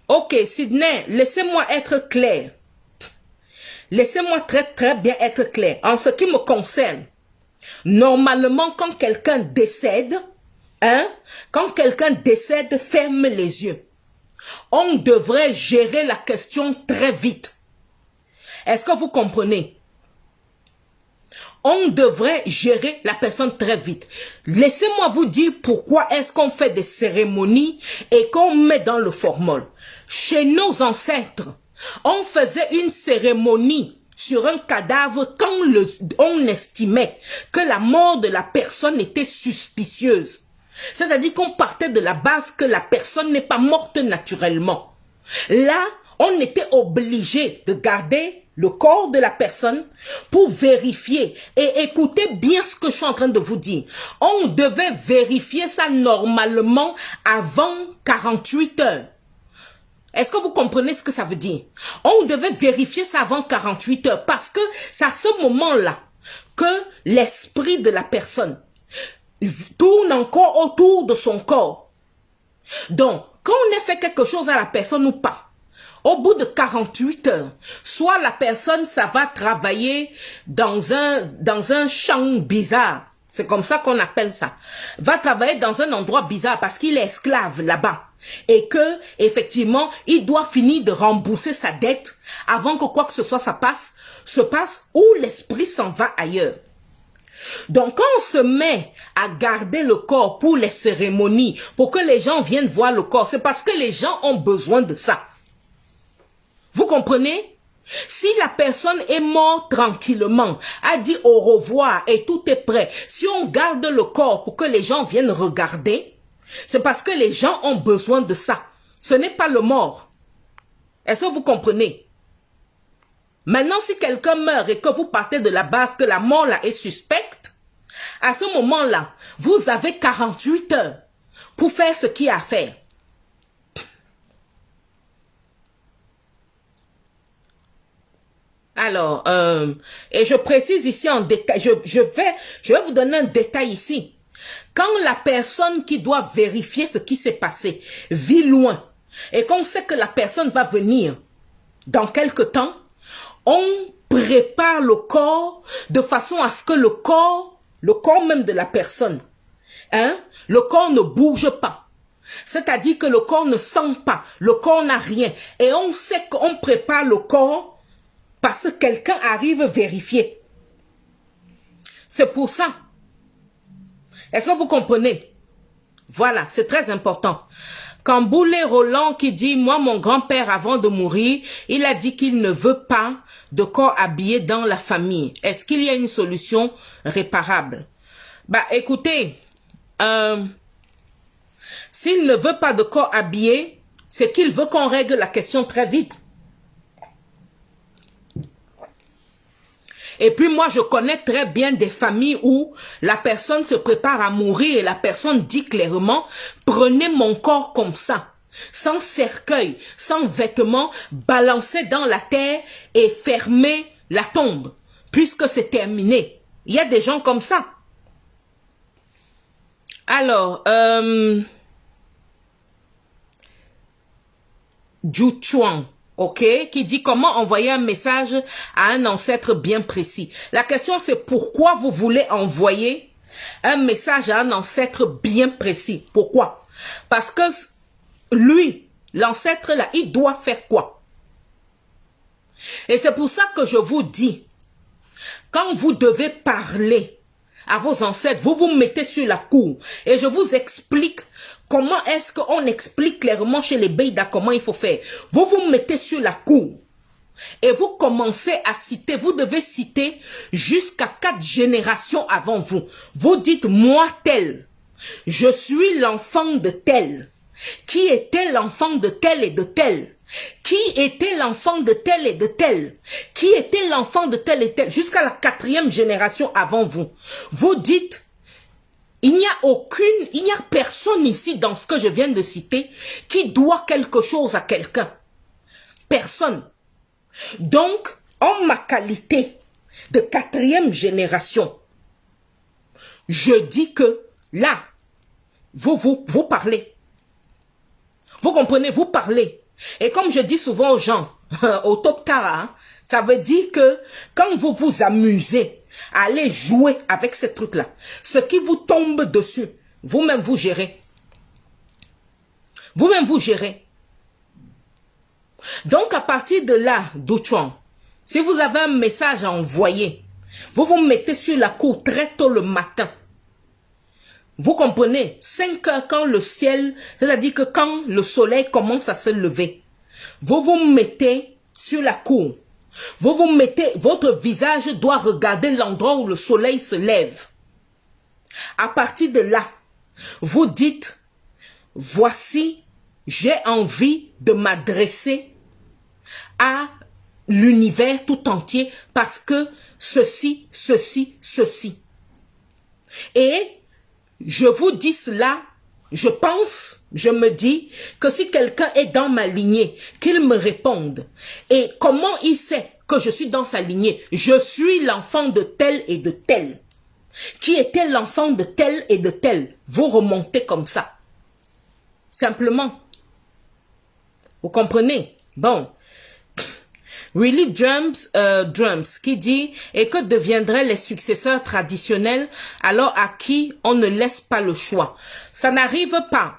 Ok, Sydney, laissez-moi être clair. Laissez-moi très, très bien être clair. En ce qui me concerne, normalement, quand quelqu'un décède, quand quelqu'un décède, ferme les yeux. On devrait gérer la question très vite. Est-ce que vous comprenez? On devrait gérer la personne très vite. Laissez-moi vous dire pourquoi est-ce qu'on fait des cérémonies et qu'on met dans le formol. Chez nos ancêtres, on faisait une cérémonie sur un cadavre quand on estimait que la mort de la personne était suspicieuse. C'est-à-dire qu'on partait de la base que la personne n'est pas morte naturellement. Là, on était obligé de garder le corps de la personne pour vérifier. Et écoutez bien ce que je suis en train de vous dire. On devait vérifier ça normalement avant 48 heures. Est-ce que vous comprenez ce que ça veut dire? On devait vérifier ça avant 48 heures parce que c'est à ce moment-là que l'esprit de la personne tourne encore autour de son corps. Donc, quand on a fait quelque chose à la personne ou pas, au bout de 48 heures, soit la personne, ça va travailler dans un champ bizarre. C'est comme ça qu'on appelle ça. Va travailler dans un endroit bizarre parce qu'il est esclave là-bas. Et que, effectivement, il doit finir de rembourser sa dette avant que quoi que ce soit se passe ou l'esprit s'en va ailleurs. Donc, quand on se met à garder le corps pour les cérémonies, pour que les gens viennent voir le corps, c'est parce que les gens ont besoin de ça. Vous comprenez? Si la personne est morte tranquillement, a dit au revoir et tout est prêt, si on garde le corps pour que les gens viennent regarder, c'est parce que les gens ont besoin de ça. Ce n'est pas le mort. Est-ce que vous comprenez? Maintenant, si quelqu'un meurt et que vous partez de la base que la mort là est suspecte, à ce moment-là, vous avez 48 heures pour faire ce qu'il y a à faire. Alors, et je précise ici en détail, je vais vous donner un détail ici. Quand la personne qui doit vérifier ce qui s'est passé vit loin et qu'on sait que la personne va venir dans quelque temps, on prépare le corps de façon à ce que le corps même de la personne, le corps ne bouge pas. C'est-à-dire que le corps ne sent pas, le corps n'a rien. Et on sait qu'on prépare le corps parce que quelqu'un arrive vérifier. C'est pour ça. Est-ce que vous comprenez? Voilà, c'est très important. Camboulé Roland qui dit, moi, mon grand-père, avant de mourir, il a dit qu'il ne veut pas de corps habillé dans la famille. Est-ce qu'il y a une solution réparable? Bah, écoutez, s'il ne veut pas de corps habillé, c'est qu'il veut qu'on règle la question très vite. Et puis moi, je connais très bien des familles où la personne se prépare à mourir et la personne dit clairement, prenez mon corps comme ça, sans cercueil, sans vêtements, balancez dans la terre et fermez la tombe, puisque c'est terminé. Il y a des gens comme ça. Alors, Zhu Chuang. Ok, qui dit comment envoyer un message à un ancêtre bien précis. La question c'est pourquoi vous voulez envoyer un message à un ancêtre bien précis. Pourquoi? Parce que lui, l'ancêtre là, il doit faire quoi? Et c'est pour ça que je vous dis, quand vous devez parler à vos ancêtres, vous vous mettez sur la cour et je vous explique comment est-ce qu'on explique clairement chez les Beida comment il faut faire. Vous vous mettez sur la cour et vous commencez à citer. Vous devez citer jusqu'à 4 générations avant vous. Vous dites, moi tel, je suis l'enfant de tel, qui était l'enfant de tel et de tel, qui était l'enfant de tel et de tel, qui était l'enfant de tel et tel, jusqu'à la 4e génération avant vous. Vous dites, il n'y a personne ici dans ce que je viens de citer qui doit quelque chose à quelqu'un. Personne. Donc, en ma qualité de 4e génération, je dis que là, vous parlez. Vous comprenez, vous parlez. Et comme je dis souvent aux gens, au Toptara, ça veut dire que quand vous vous amusez, allez jouer avec ces trucs-là. Ce qui vous tombe dessus, vous-même vous gérez. Vous-même vous gérez. Donc à partir de là, Douchuan, si vous avez un message à envoyer, vous vous mettez sur la cour très tôt le matin. Vous comprenez, 5 heures quand le ciel, c'est-à-dire que quand le soleil commence à se lever, vous vous mettez sur la cour. Vous vous mettez, votre visage doit regarder l'endroit où le soleil se lève. À partir de là, vous dites, voici, j'ai envie de m'adresser à l'univers tout entier parce que ceci, ceci, ceci. Et je vous dis cela, je pense, je me dis que si quelqu'un est dans ma lignée, qu'il me réponde. Et comment il sait que je suis dans sa lignée? Je suis l'enfant de tel et de tel. Qui était l'enfant de tel et de tel? Vous remontez comme ça. Simplement. Vous comprenez? Bon. Really Drums qui dit « Et que deviendraient les successeurs traditionnels alors à qui on ne laisse pas le choix ?» Ça n'arrive pas.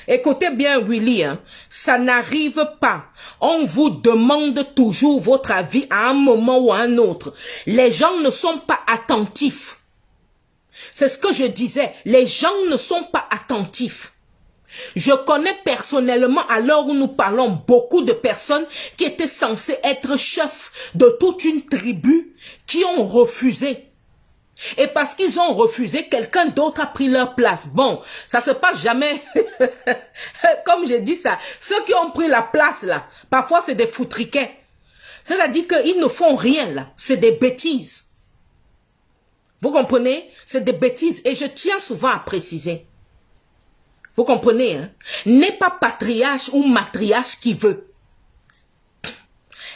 Écoutez bien Willy, hein. Ça n'arrive pas. On vous demande toujours votre avis à un moment ou à un autre. Les gens ne sont pas attentifs. C'est ce que je disais. Les gens ne sont pas attentifs. Je connais personnellement, à l'heure où nous parlons, beaucoup de personnes qui étaient censées être chefs de toute une tribu qui ont refusé. Et parce qu'ils ont refusé, quelqu'un d'autre a pris leur place. Bon, ça se passe jamais. Comme je dis ça, ceux qui ont pris la place là, parfois c'est des foutriquets. C'est-à-dire qu'ils ne font rien là, c'est des bêtises. Vous comprenez? C'est des bêtises et je tiens souvent à préciser. Vous comprenez, hein? N'est pas patriarche ou matriarche qui veut.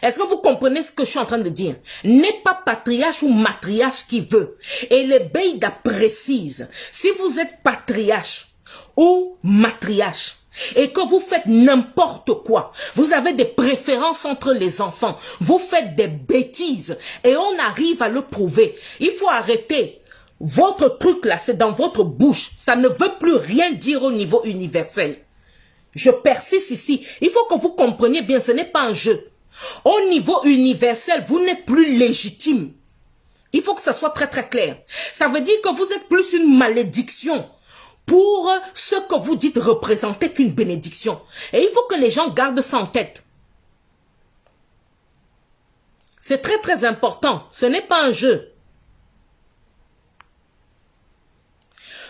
Est-ce que vous comprenez ce que je suis en train de dire? N'est pas patriarche ou matriarche qui veut. Et les Beïda précisent, si vous êtes patriarche ou matriarche, et que vous faites n'importe quoi, vous avez des préférences entre les enfants, vous faites des bêtises, et on arrive à le prouver. Il faut arrêter. Votre truc là, c'est dans votre bouche. Ça ne veut plus rien dire au niveau universel. Je persiste ici. Il faut que vous compreniez bien, ce n'est pas un jeu. Au niveau universel, vous n'êtes plus légitime. Il faut que ça soit très très clair. Ça veut dire que vous êtes plus une malédiction pour ce que vous dites représenter qu'une bénédiction. Et il faut que les gens gardent ça en tête. C'est très très important. Ce n'est pas un jeu.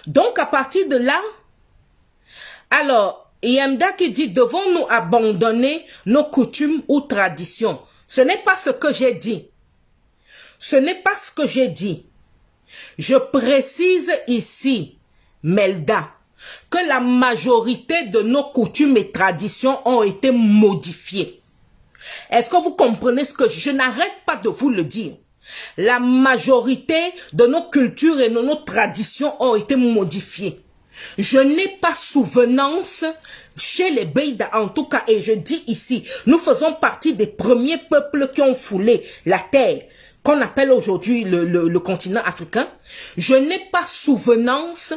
Donc, à partir de là, alors, Yamda qui dit, devons-nous abandonner nos coutumes ou traditions? Ce n'est pas ce que j'ai dit. Ce n'est pas ce que j'ai dit. Je précise ici, Melda, que la majorité de nos coutumes et traditions ont été modifiées. Est-ce que vous comprenez ce que je n'arrête pas de vous le dire? La majorité de nos cultures et de nos traditions ont été modifiées. Je n'ai pas souvenance chez les Beïda en tout cas, et je dis ici, nous faisons partie des premiers peuples qui ont foulé la terre, qu'on appelle aujourd'hui le continent africain. Je n'ai pas souvenance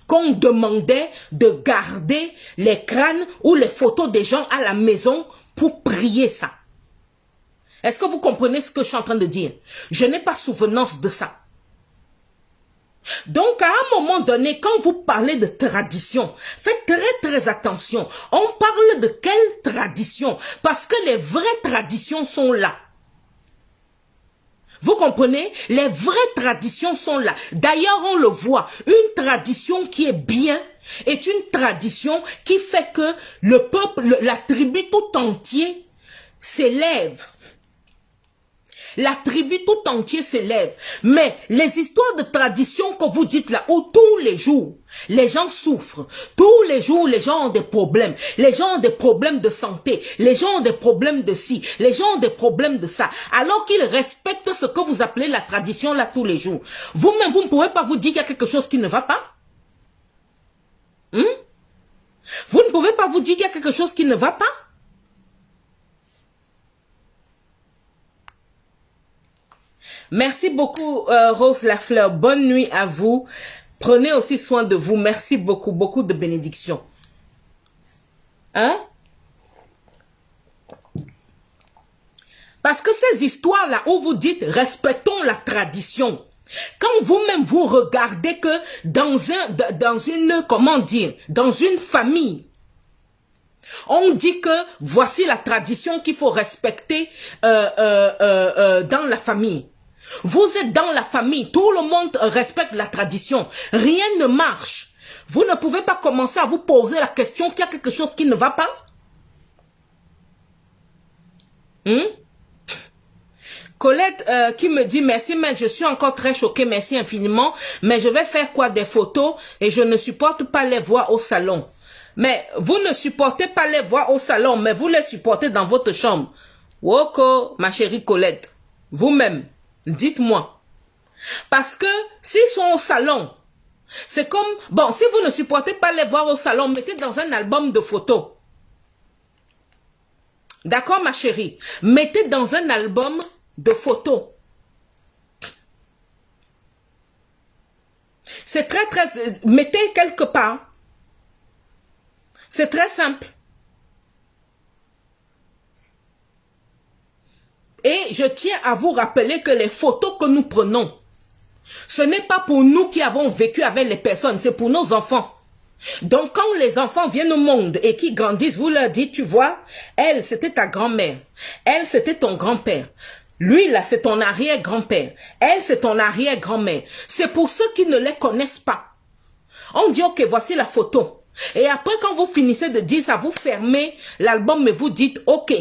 qu'on demandait de garder les crânes ou les photos des gens à la maison pour prier ça. Est-ce que vous comprenez ce que je suis en train de dire? Je n'ai pas souvenance de ça. Donc, à un moment donné, quand vous parlez de tradition, faites très très attention. On parle de quelle tradition? Parce que les vraies traditions sont là. Vous comprenez? Les vraies traditions sont là. D'ailleurs, on le voit. Une tradition qui est bien est une tradition qui fait que le peuple, la tribu tout entier s'élève. La tribu tout entier s'élève. Mais les histoires de tradition que vous dites là, où tous les jours, les gens souffrent. Tous les jours, les gens ont des problèmes. Les gens ont des problèmes de santé. Les gens ont des problèmes de ci. Les gens ont des problèmes de ça. Alors qu'ils respectent ce que vous appelez la tradition là tous les jours. Vous-même, vous ne pouvez pas vous dire qu'il y a quelque chose qui ne va pas. Vous ne pouvez pas vous dire qu'il y a quelque chose qui ne va pas. Merci beaucoup, Rose Lafleur. Bonne nuit à vous. Prenez aussi soin de vous. Merci beaucoup. Beaucoup de bénédictions. Hein? Parce que ces histoires-là où vous dites respectons la tradition. Quand vous-même vous regardez que dans une, comment dire, dans une famille, on dit que voici la tradition qu'il faut respecter dans la famille. Vous êtes dans la famille, tout le monde respecte la tradition, rien ne marche. Vous ne pouvez pas commencer à vous poser la question qu'il y a quelque chose qui ne va pas. Colette qui me dit merci, mais je suis encore très choquée, merci infiniment. Mais je vais faire quoi des photos et je ne supporte pas les voir au salon. Mais vous ne supportez pas les voir au salon, mais vous les supportez dans votre chambre. Woko, ma chérie Colette, vous-même, dites-moi. Parce que s'ils sont au salon, c'est comme, bon, si vous ne supportez pas les voir au salon, mettez dans un album de photos. D'accord, ma chérie? Mettez dans un album de photos. C'est très, mettez quelque part. C'est très simple. Et je tiens à vous rappeler que les photos que nous prenons, ce n'est pas pour nous qui avons vécu avec les personnes, c'est pour nos enfants. Donc quand les enfants viennent au monde et qui grandissent, vous leur dites, tu vois, elle c'était ta grand-mère, elle c'était ton grand-père, lui là c'est ton arrière-grand-père, elle c'est ton arrière-grand-mère. C'est pour ceux qui ne les connaissent pas. On dit ok, voici la photo. Et après quand vous finissez de dire ça, vous fermez l'album et vous dites ok,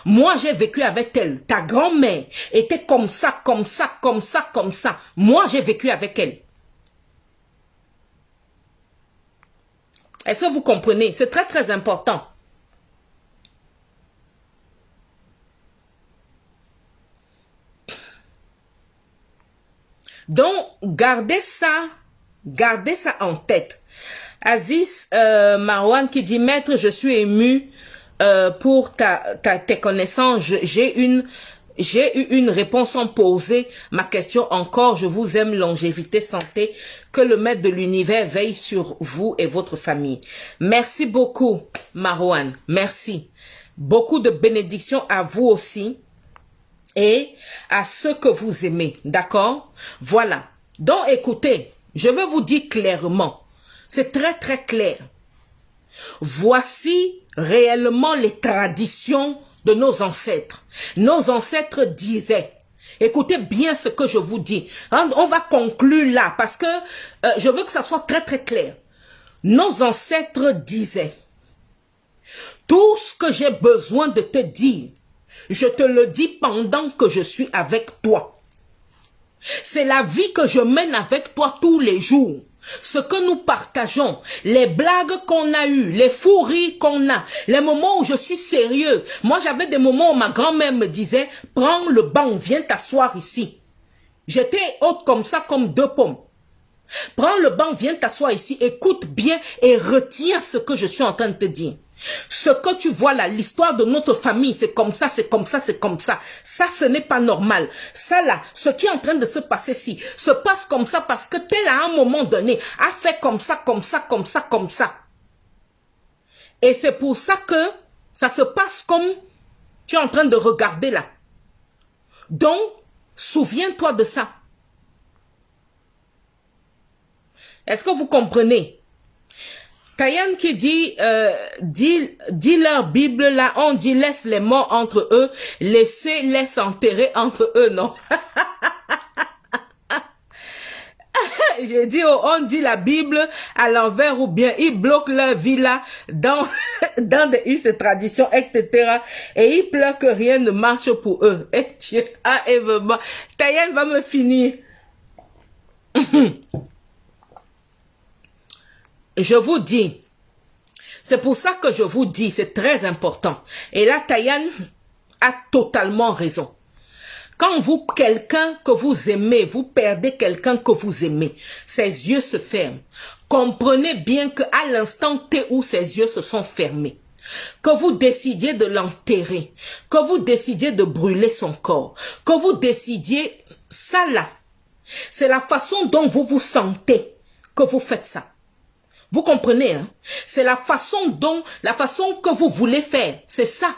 moi j'ai vécu avec elle, ta grand-mère était comme ça, comme ça, comme ça, comme ça. Moi j'ai vécu avec elle. Est-ce que vous comprenez? C'est très très important. Donc, gardez ça en tête. Aziz Marwan qui dit, maître, je suis ému pour tes connaissances. J'ai eu une réponse en posée. Ma question encore, je vous aime, longévité, santé. Que le maître de l'univers veille sur vous et votre famille. Merci beaucoup, Marwan. Merci. Beaucoup de bénédictions à vous aussi. Et à ceux que vous aimez. D'accord? Voilà. Donc, écoutez, je vais vous dire clairement. C'est très, très clair. Voici réellement les traditions de nos ancêtres. Nos ancêtres disaient, écoutez bien ce que je vous dis. On va conclure là parce que je veux que ça soit très très clair. Nos ancêtres disaient, tout ce que j'ai besoin de te dire, je te le dis pendant que je suis avec toi. C'est la vie que je mène avec toi tous les jours. Ce que nous partageons, les blagues qu'on a eues, les fous rires qu'on a, les moments où je suis sérieuse. Moi, j'avais des moments où ma grand-mère me disait, prends le banc, viens t'asseoir ici. J'étais haute comme ça, comme deux pommes. Prends le banc, viens t'asseoir ici, écoute bien et retiens ce que je suis en train de te dire. Ce que tu vois là, l'histoire de notre famille, c'est comme ça, c'est comme ça, c'est comme ça. Ça, ce n'est pas normal. Ça là, ce qui est en train de se passer ici, se passe comme ça parce que tel à un moment donné a fait comme ça, comme ça, comme ça, comme ça. Et c'est pour ça que ça se passe comme tu es en train de regarder là. Donc, souviens-toi de ça. Est-ce que vous comprenez? Kayan qui dit, dit leur Bible là, on dit laisse les morts entre eux, laisse enterrer entre eux, non? J'ai dit, oh, on dit la Bible à l'envers ou bien ils bloquent leur vie là dans des us et traditions, etc. Et ils pleurent que rien ne marche pour eux. Et Dieu, ah, Eve, Kayan va me finir. Je vous dis, c'est pour ça que je vous dis, c'est très important. Et là, Tayan a totalement raison. Quand vous, quelqu'un que vous aimez, vous perdez quelqu'un que vous aimez, ses yeux se ferment. Comprenez bien qu'à l'instant T où ses yeux se sont fermés, que vous décidiez de l'enterrer, que vous décidiez de brûler son corps, que vous décidiez, ça là, c'est la façon dont vous vous sentez que vous faites ça. Vous comprenez, hein? C'est la façon que vous voulez faire, c'est ça.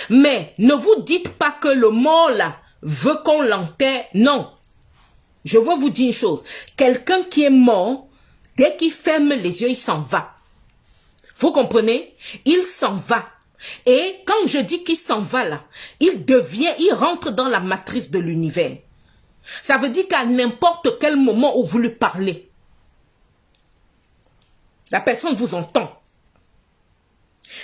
Mais ne vous dites pas que le mort là veut qu'on l'enterre, non. Je veux vous dire une chose, quelqu'un qui est mort, dès qu'il ferme les yeux, il s'en va. Vous comprenez? Il s'en va. Et quand je dis qu'il s'en va là, il rentre dans la matrice de l'univers. Ça veut dire qu'à n'importe quel moment où vous lui parlez, la personne vous entend.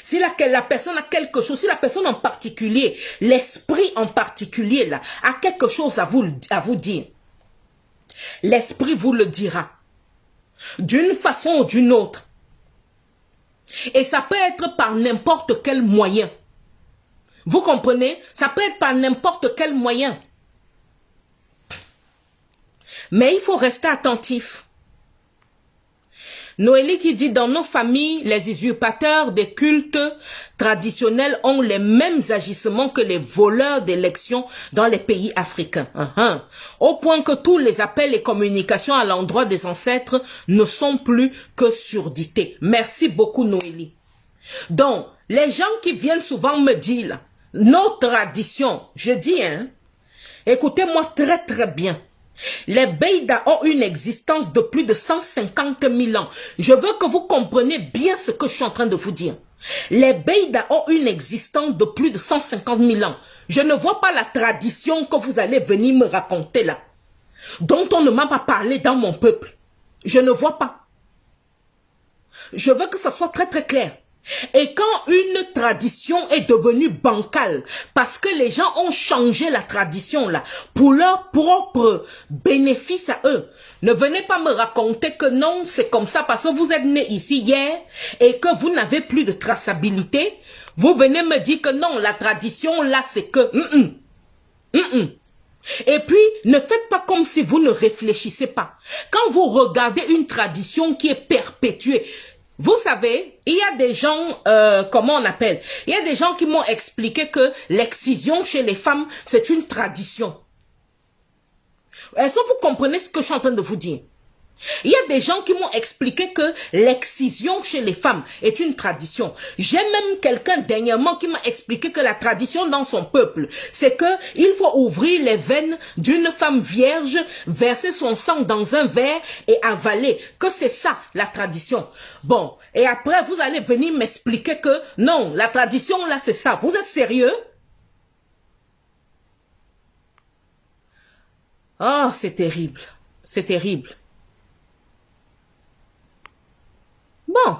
Si la personne a quelque chose, si la personne en particulier, l'esprit en particulier là, a quelque chose à vous dire, l'esprit vous le dira. D'une façon ou d'une autre. Et ça peut être par n'importe quel moyen. Vous comprenez? Ça peut être par n'importe quel moyen. Mais il faut rester attentif. Noélie qui dit, dans nos familles, les usurpateurs des cultes traditionnels ont les mêmes agissements que les voleurs d'élections dans les pays africains. Au point que tous les appels et communications à l'endroit des ancêtres ne sont plus que surdités. Merci beaucoup Noélie. Donc, les gens qui viennent souvent me dire, là, nos traditions, je dis, écoutez-moi très très bien. Les Beïda ont une existence de plus de 150 000 ans. Je veux que vous compreniez bien ce que je suis en train de vous dire. Les Beïda ont une existence de plus de 150 000 ans. Je ne vois pas la tradition que vous allez venir me raconter là, dont on ne m'a pas parlé dans mon peuple. Je ne vois pas. Je veux que ça soit très très clair. Et quand une tradition est devenue bancale, parce que les gens ont changé la tradition là, pour leur propre bénéfice à eux, ne venez pas me raconter que non, c'est comme ça parce que vous êtes né ici hier et que vous n'avez plus de traçabilité. Vous venez me dire que non, la tradition là c'est que... Et puis, ne faites pas comme si vous ne réfléchissez pas. Quand vous regardez une tradition qui est perpétuée, vous savez, il y a des gens, comment on appelle? Il y a des gens qui m'ont expliqué que l'excision chez les femmes, c'est une tradition. Est-ce que vous comprenez ce que je suis en train de vous dire? Il y a des gens qui m'ont expliqué que l'excision chez les femmes est une tradition. J'ai même quelqu'un dernièrement qui m'a expliqué que la tradition dans son peuple, c'est que il faut ouvrir les veines d'une femme vierge, verser son sang dans un verre et avaler. Que c'est ça la tradition. Bon, et après vous allez venir m'expliquer que non, la tradition là c'est ça. Vous êtes sérieux? Oh, c'est terrible. C'est terrible. Bon.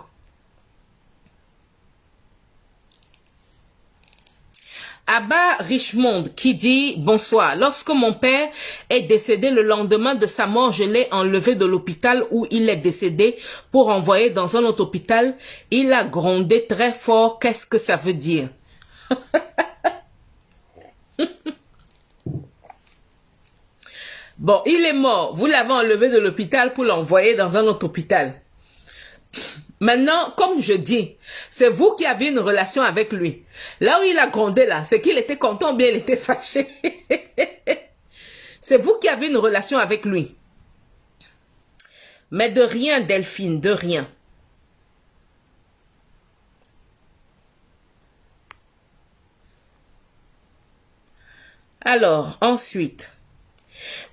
Abba Richmond qui dit bonsoir. Lorsque mon père est décédé le lendemain de sa mort, je l'ai enlevé de l'hôpital où il est décédé pour envoyer dans un autre hôpital. Il a grondé très fort. Qu'est-ce que ça veut dire? Bon, il est mort. Vous l'avez enlevé de l'hôpital pour l'envoyer dans un autre hôpital. Maintenant, comme je dis, c'est vous qui avez une relation avec lui. Là où il a grondé là, c'est qu'il était content ou bien il était fâché. C'est vous qui avez une relation avec lui. Mais de rien, Delphine, de rien. Alors, ensuite...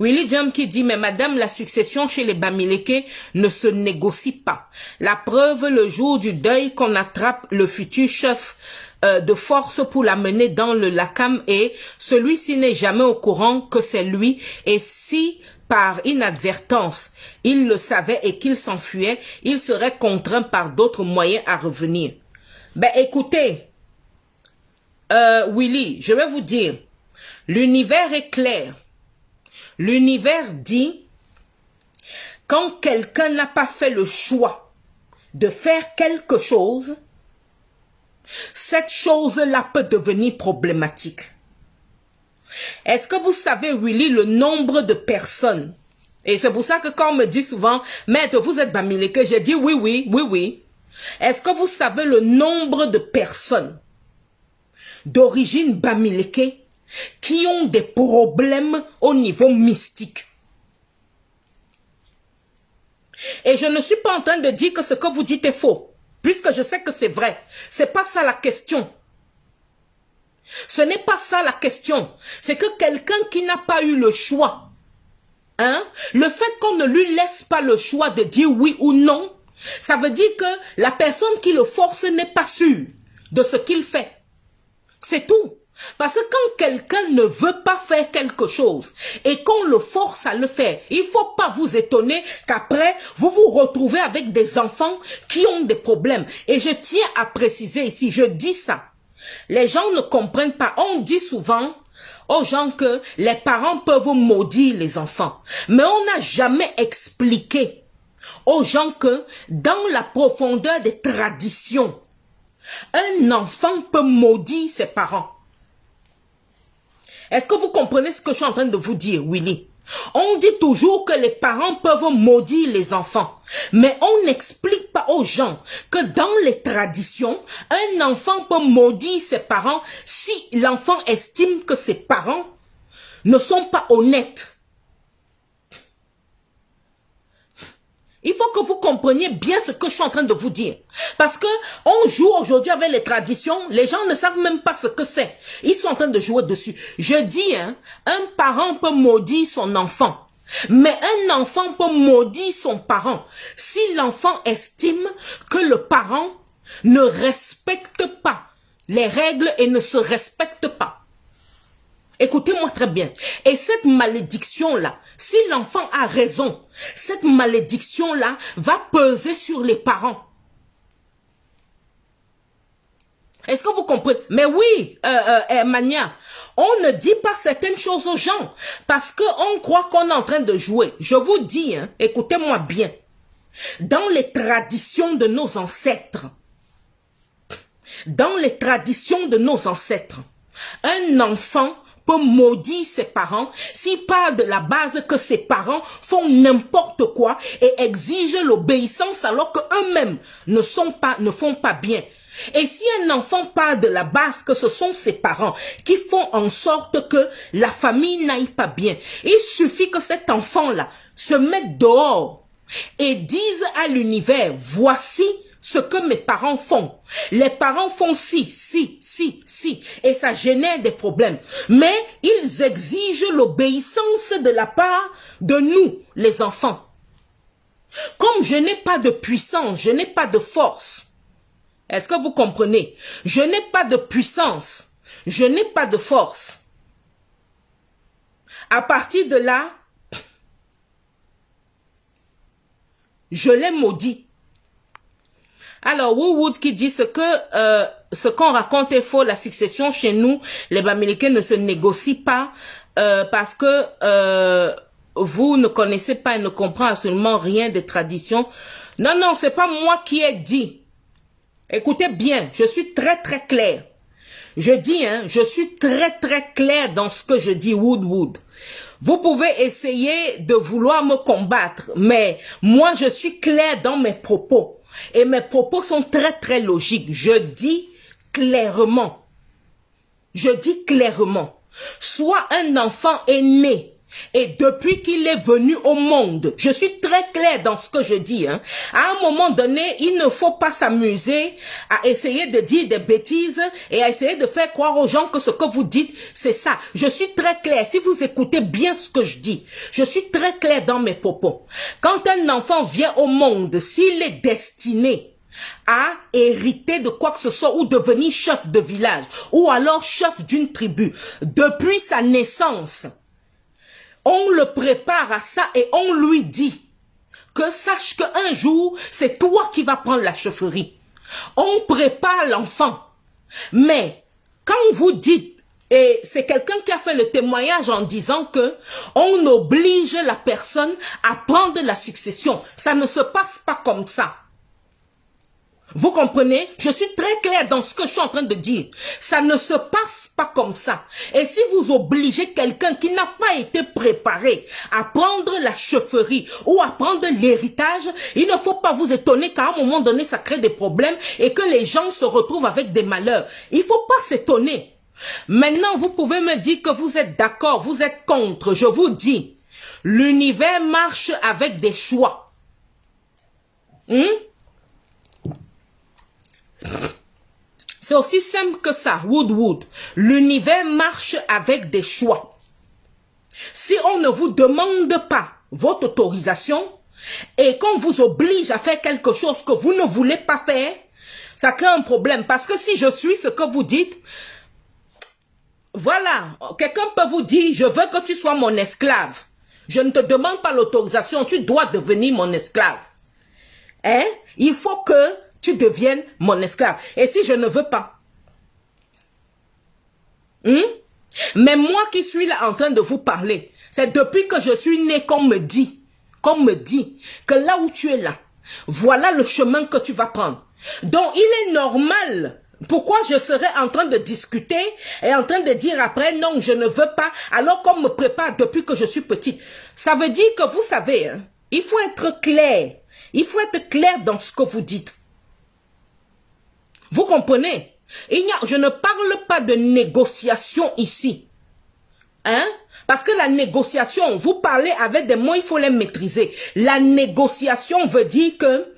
Willy Jam qui dit, mais madame, la succession chez les Bamileke ne se négocie pas. La preuve, le jour du deuil qu'on attrape le futur chef de force pour l'amener dans le Lakam et celui-ci n'est jamais au courant que c'est lui et si par inadvertance il le savait et qu'il s'enfuyait, il serait contraint par d'autres moyens à revenir. Ben écoutez, Willy, je vais vous dire, l'univers est clair. L'univers dit, quand quelqu'un n'a pas fait le choix de faire quelque chose, cette chose-là peut devenir problématique. Est-ce que vous savez, Willy, le nombre de personnes? Et c'est pour ça que quand on me dit souvent, Maître, vous êtes Bamileke, j'ai dit oui, oui, oui, oui. Est-ce que vous savez le nombre de personnes d'origine Bamileke qui ont des problèmes au niveau mystique? Et je ne suis pas en train de dire que ce que vous dites est faux, puisque je sais que c'est vrai. C'est pas ça la question. Ce n'est pas ça la question. C'est que quelqu'un qui n'a pas eu le choix, le fait qu'on ne lui laisse pas le choix de dire oui ou non, ça veut dire que la personne qui le force n'est pas sûre de ce qu'il fait. C'est tout. Parce que quand quelqu'un ne veut pas faire quelque chose et qu'on le force à le faire, il ne faut pas vous étonner qu'après, vous vous retrouvez avec des enfants qui ont des problèmes. Et je tiens à préciser ici, je dis ça. Les gens ne comprennent pas. On dit souvent aux gens que les parents peuvent maudire les enfants. Mais on n'a jamais expliqué aux gens que dans la profondeur des traditions, un enfant peut maudire ses parents. Est-ce que vous comprenez ce que je suis en train de vous dire, Willy? On dit toujours que les parents peuvent maudire les enfants. Mais on n'explique pas aux gens que dans les traditions, un enfant peut maudire ses parents si l'enfant estime que ses parents ne sont pas honnêtes. Il faut que vous compreniez bien ce que je suis en train de vous dire. Parce que on joue aujourd'hui avec les traditions, les gens ne savent même pas ce que c'est. Ils sont en train de jouer dessus. Je dis, hein, un parent peut maudire son enfant. Mais un enfant peut maudire son parent si l'enfant estime que le parent ne respecte pas les règles et ne se respecte pas. Écoutez-moi très bien. Et cette malédiction-là, si l'enfant a raison, cette malédiction-là va peser sur les parents. Est-ce que vous comprenez? Mais oui, Mania, on ne dit pas certaines choses aux gens parce qu'on croit qu'on est en train de jouer. Je vous dis, hein, écoutez-moi bien. Dans les traditions de nos ancêtres, un enfant peut maudire ses parents s'il part de la base que ses parents font n'importe quoi et exigent l'obéissance alors qu'eux-mêmes ne font pas bien. Et si un enfant part de la base que ce sont ses parents qui font en sorte que la famille n'aille pas bien, il suffit que cet enfant-là se mette dehors et dise à l'univers, voici ce que mes parents font. Les parents font ci, et ça génère des problèmes. Mais ils exigent l'obéissance de la part de nous, les enfants. Comme je n'ai pas de puissance, je n'ai pas de force. Est-ce que vous comprenez? Je n'ai pas de puissance, je n'ai pas de force. À partir de là, je l'ai maudit. Alors, Wood qui dit ce qu'on raconte est faux, la succession chez nous, les Bamileke ne se négocie pas parce que vous ne connaissez pas et ne comprenez absolument rien des traditions. Non, non, c'est pas moi qui ai dit. Écoutez bien, je suis très très clair. Je dis, hein, je suis très très clair dans ce que je dis, Wood. Vous pouvez essayer de vouloir me combattre, mais moi je suis clair dans mes propos. Et mes propos sont très très logiques. Je dis clairement. Soit un enfant est né et depuis qu'il est venu au monde, je suis très clair dans ce que je dis. Hein. À un moment donné, il ne faut pas s'amuser à essayer de dire des bêtises et à essayer de faire croire aux gens que ce que vous dites, c'est ça. Je suis très clair. Si vous écoutez bien ce que je dis, je suis très clair dans mes propos. Quand un enfant vient au monde, s'il est destiné à hériter de quoi que ce soit ou devenir chef de village ou alors chef d'une tribu, depuis sa naissance, on le prépare à ça et on lui dit que sache qu'un jour, c'est toi qui vas prendre la chefferie. On prépare l'enfant. Mais quand vous dites, et c'est quelqu'un qui a fait le témoignage en disant que on oblige la personne à prendre la succession. Ça ne se passe pas comme ça. Vous comprenez? Je suis très clair dans ce que je suis en train de dire. Ça ne se passe pas comme ça. Et si vous obligez quelqu'un qui n'a pas été préparé à prendre la chefferie ou à prendre l'héritage, il ne faut pas vous étonner qu'à un moment donné, ça crée des problèmes et que les gens se retrouvent avec des malheurs. Il ne faut pas s'étonner. Maintenant, vous pouvez me dire que vous êtes d'accord, vous êtes contre. Je vous dis, l'univers marche avec des choix. C'est aussi simple que ça, Wood. L'univers marche avec des choix. Si on ne vous demande pas votre autorisation et qu'on vous oblige à faire quelque chose que vous ne voulez pas faire, ça crée un problème. Parce que si je suis ce que vous dites, Voilà, quelqu'un peut vous dire, je veux que tu sois mon esclave. Je ne te demande pas l'autorisation, tu dois devenir mon esclave. Hein? Il faut que tu deviennes mon esclave. Et si je ne veux pas? Mais moi qui suis là en train de vous parler, c'est depuis que je suis né qu'on me dit que là où tu es là, voilà le chemin que tu vas prendre. Donc il est normal. Pourquoi je serais en train de discuter et en train de dire après non, je ne veux pas, alors qu'on me prépare depuis que je suis petite. Ça veut dire que vous savez, hein, il faut être clair. Il faut être clair dans ce que vous dites. Vous comprenez? Je ne parle pas de négociation ici. Hein? Parce que la négociation, vous parlez avec des mots, il faut les maîtriser. La négociation veut dire que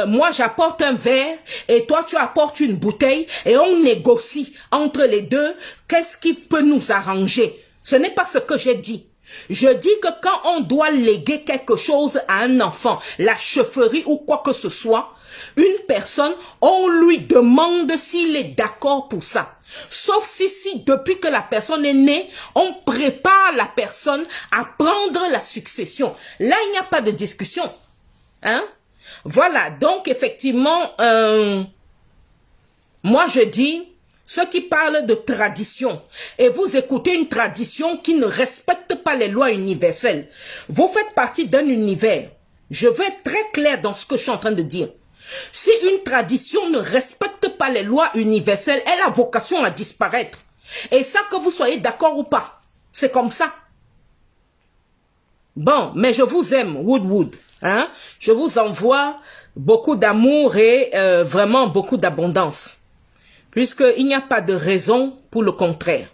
moi j'apporte un verre et toi tu apportes une bouteille et on négocie entre les deux. Qu'est-ce qui peut nous arranger? Ce n'est pas ce que j'ai dit. Je dis que quand on doit léguer quelque chose à un enfant, la chefferie ou quoi que ce soit, une personne, on lui demande s'il est d'accord pour ça. Sauf si depuis que la personne est née, on prépare la personne à prendre la succession. Là, il n'y a pas de discussion. Hein? Voilà, donc effectivement, moi je dis, ceux qui parlent de tradition, et vous écoutez une tradition qui ne respecte pas les lois universelles, vous faites partie d'un univers. Je veux être très clair dans ce que je suis en train de dire. Si une tradition ne respecte pas les lois universelles, elle a vocation à disparaître. Et ça, que vous soyez d'accord ou pas, c'est comme ça. Bon, mais je vous aime, Woodwood. Hein? Je vous envoie beaucoup d'amour et vraiment beaucoup d'abondance. Puisqu'il n'y a pas de raison pour le contraire.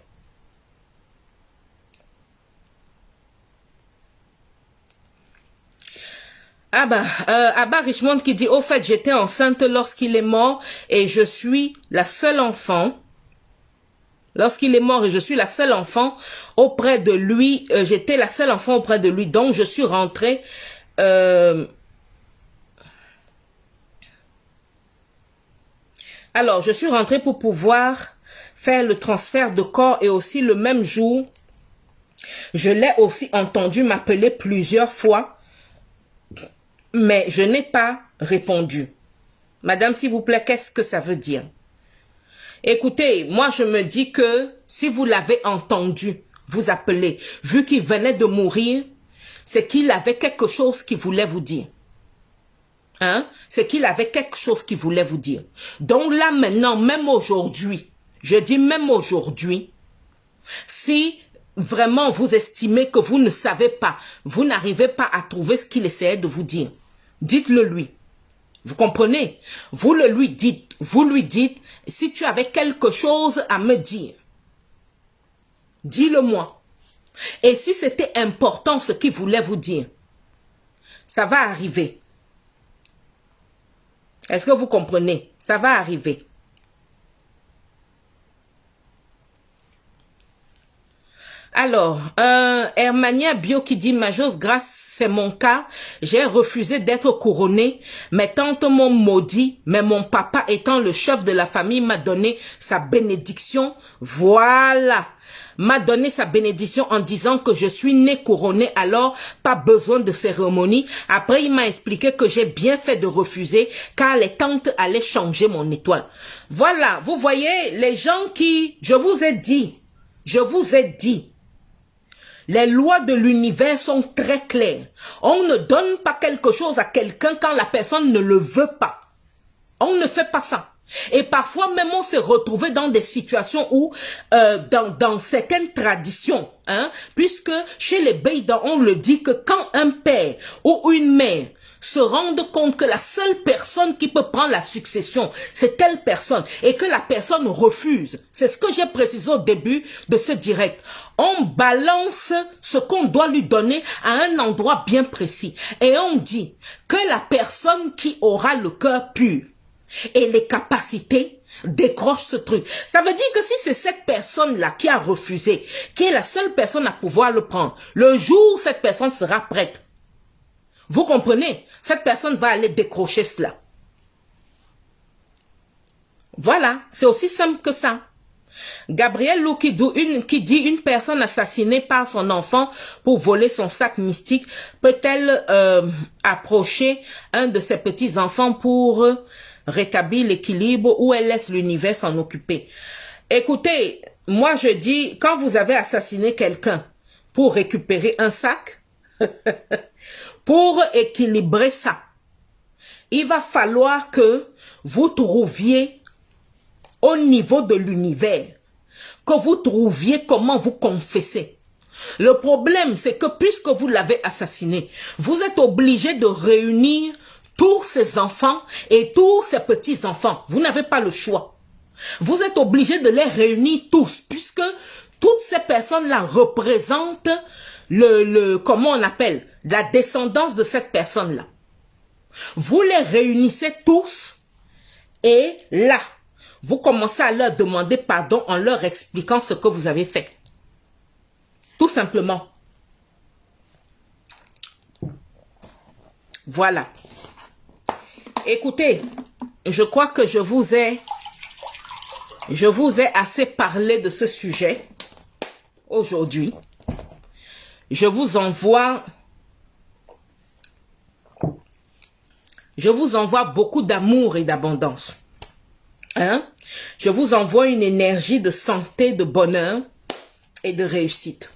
Ah bah, Abba Richmond qui dit, au fait, j'étais enceinte lorsqu'il est mort et je suis la seule enfant. Lorsqu'il est mort et je suis la seule enfant auprès de lui, j'étais la seule enfant auprès de lui, donc je suis rentrée. Alors, je suis rentrée pour pouvoir faire le transfert de corps et aussi le même jour, je l'ai aussi entendu m'appeler plusieurs fois. Mais je n'ai pas répondu. Madame, s'il vous plaît, qu'est-ce que ça veut dire? Écoutez, moi je me dis que si vous l'avez entendu vous appeler, vu qu'il venait de mourir, c'est qu'il avait quelque chose qu'il voulait vous dire. Hein? C'est qu'il avait quelque chose qu'il voulait vous dire. Donc là maintenant, même aujourd'hui, je dis même aujourd'hui, si vraiment vous estimez que vous ne savez pas, vous n'arrivez pas à trouver ce qu'il essayait de vous dire, dites-le lui. Vous comprenez? Vous lui dites, si tu avais quelque chose à me dire, dis-le-moi. Et si c'était important ce qu'il voulait vous dire, ça va arriver. Est-ce que vous comprenez? Ça va arriver. Alors, Hermania Bio qui dit, Majos, grâce, c'est mon cas, j'ai refusé d'être couronnée. Mes tantes m'ont maudit, mais mon papa étant le chef de la famille m'a donné sa bénédiction. Voilà, m'a donné sa bénédiction en disant que je suis née couronnée, alors pas besoin de cérémonie. Après, il m'a expliqué que j'ai bien fait de refuser, car les tantes allaient changer mon étoile. Voilà, vous voyez, les gens qui, je vous ai dit, les lois de l'univers sont très claires. On ne donne pas quelque chose à quelqu'un quand la personne ne le veut pas. On ne fait pas ça. Et parfois même on s'est retrouvé dans des situations où, dans certaines traditions, hein, puisque chez les Beïdans, on le dit que quand un père ou une mère se rendent compte que la seule personne qui peut prendre la succession, c'est telle personne, et que la personne refuse. C'est ce que j'ai précisé au début de ce direct. On balance ce qu'on doit lui donner à un endroit bien précis. Et on dit que la personne qui aura le cœur pur et les capacités décroche ce truc. Ça veut dire que si c'est cette personne-là qui a refusé, qui est la seule personne à pouvoir le prendre, le jour où cette personne sera prête, vous comprenez? Cette personne va aller décrocher cela. Voilà, c'est aussi simple que ça. Gabriel Lou qui dit une personne assassinée par son enfant pour voler son sac mystique peut-elle approcher un de ses petits-enfants pour rétablir l'équilibre ou elle laisse l'univers s'en occuper? Écoutez, moi je dis, quand vous avez assassiné quelqu'un pour récupérer un sac, pour équilibrer ça, il va falloir que vous trouviez au niveau de l'univers, que vous trouviez comment vous confesser. Le problème, c'est que puisque vous l'avez assassiné, vous êtes obligé de réunir tous ces enfants et tous ces petits-enfants. Vous n'avez pas le choix. Vous êtes obligé de les réunir tous, puisque toutes ces personnes-là représentent comment on appelle, la descendance de cette personne-là. Vous les réunissez tous et là, vous commencez à leur demander pardon en leur expliquant ce que vous avez fait. Tout simplement. Voilà. Écoutez, je crois que je vous ai assez parlé de ce sujet aujourd'hui. Je vous envoie beaucoup d'amour et d'abondance. Hein? Je vous envoie une énergie de santé, de bonheur et de réussite.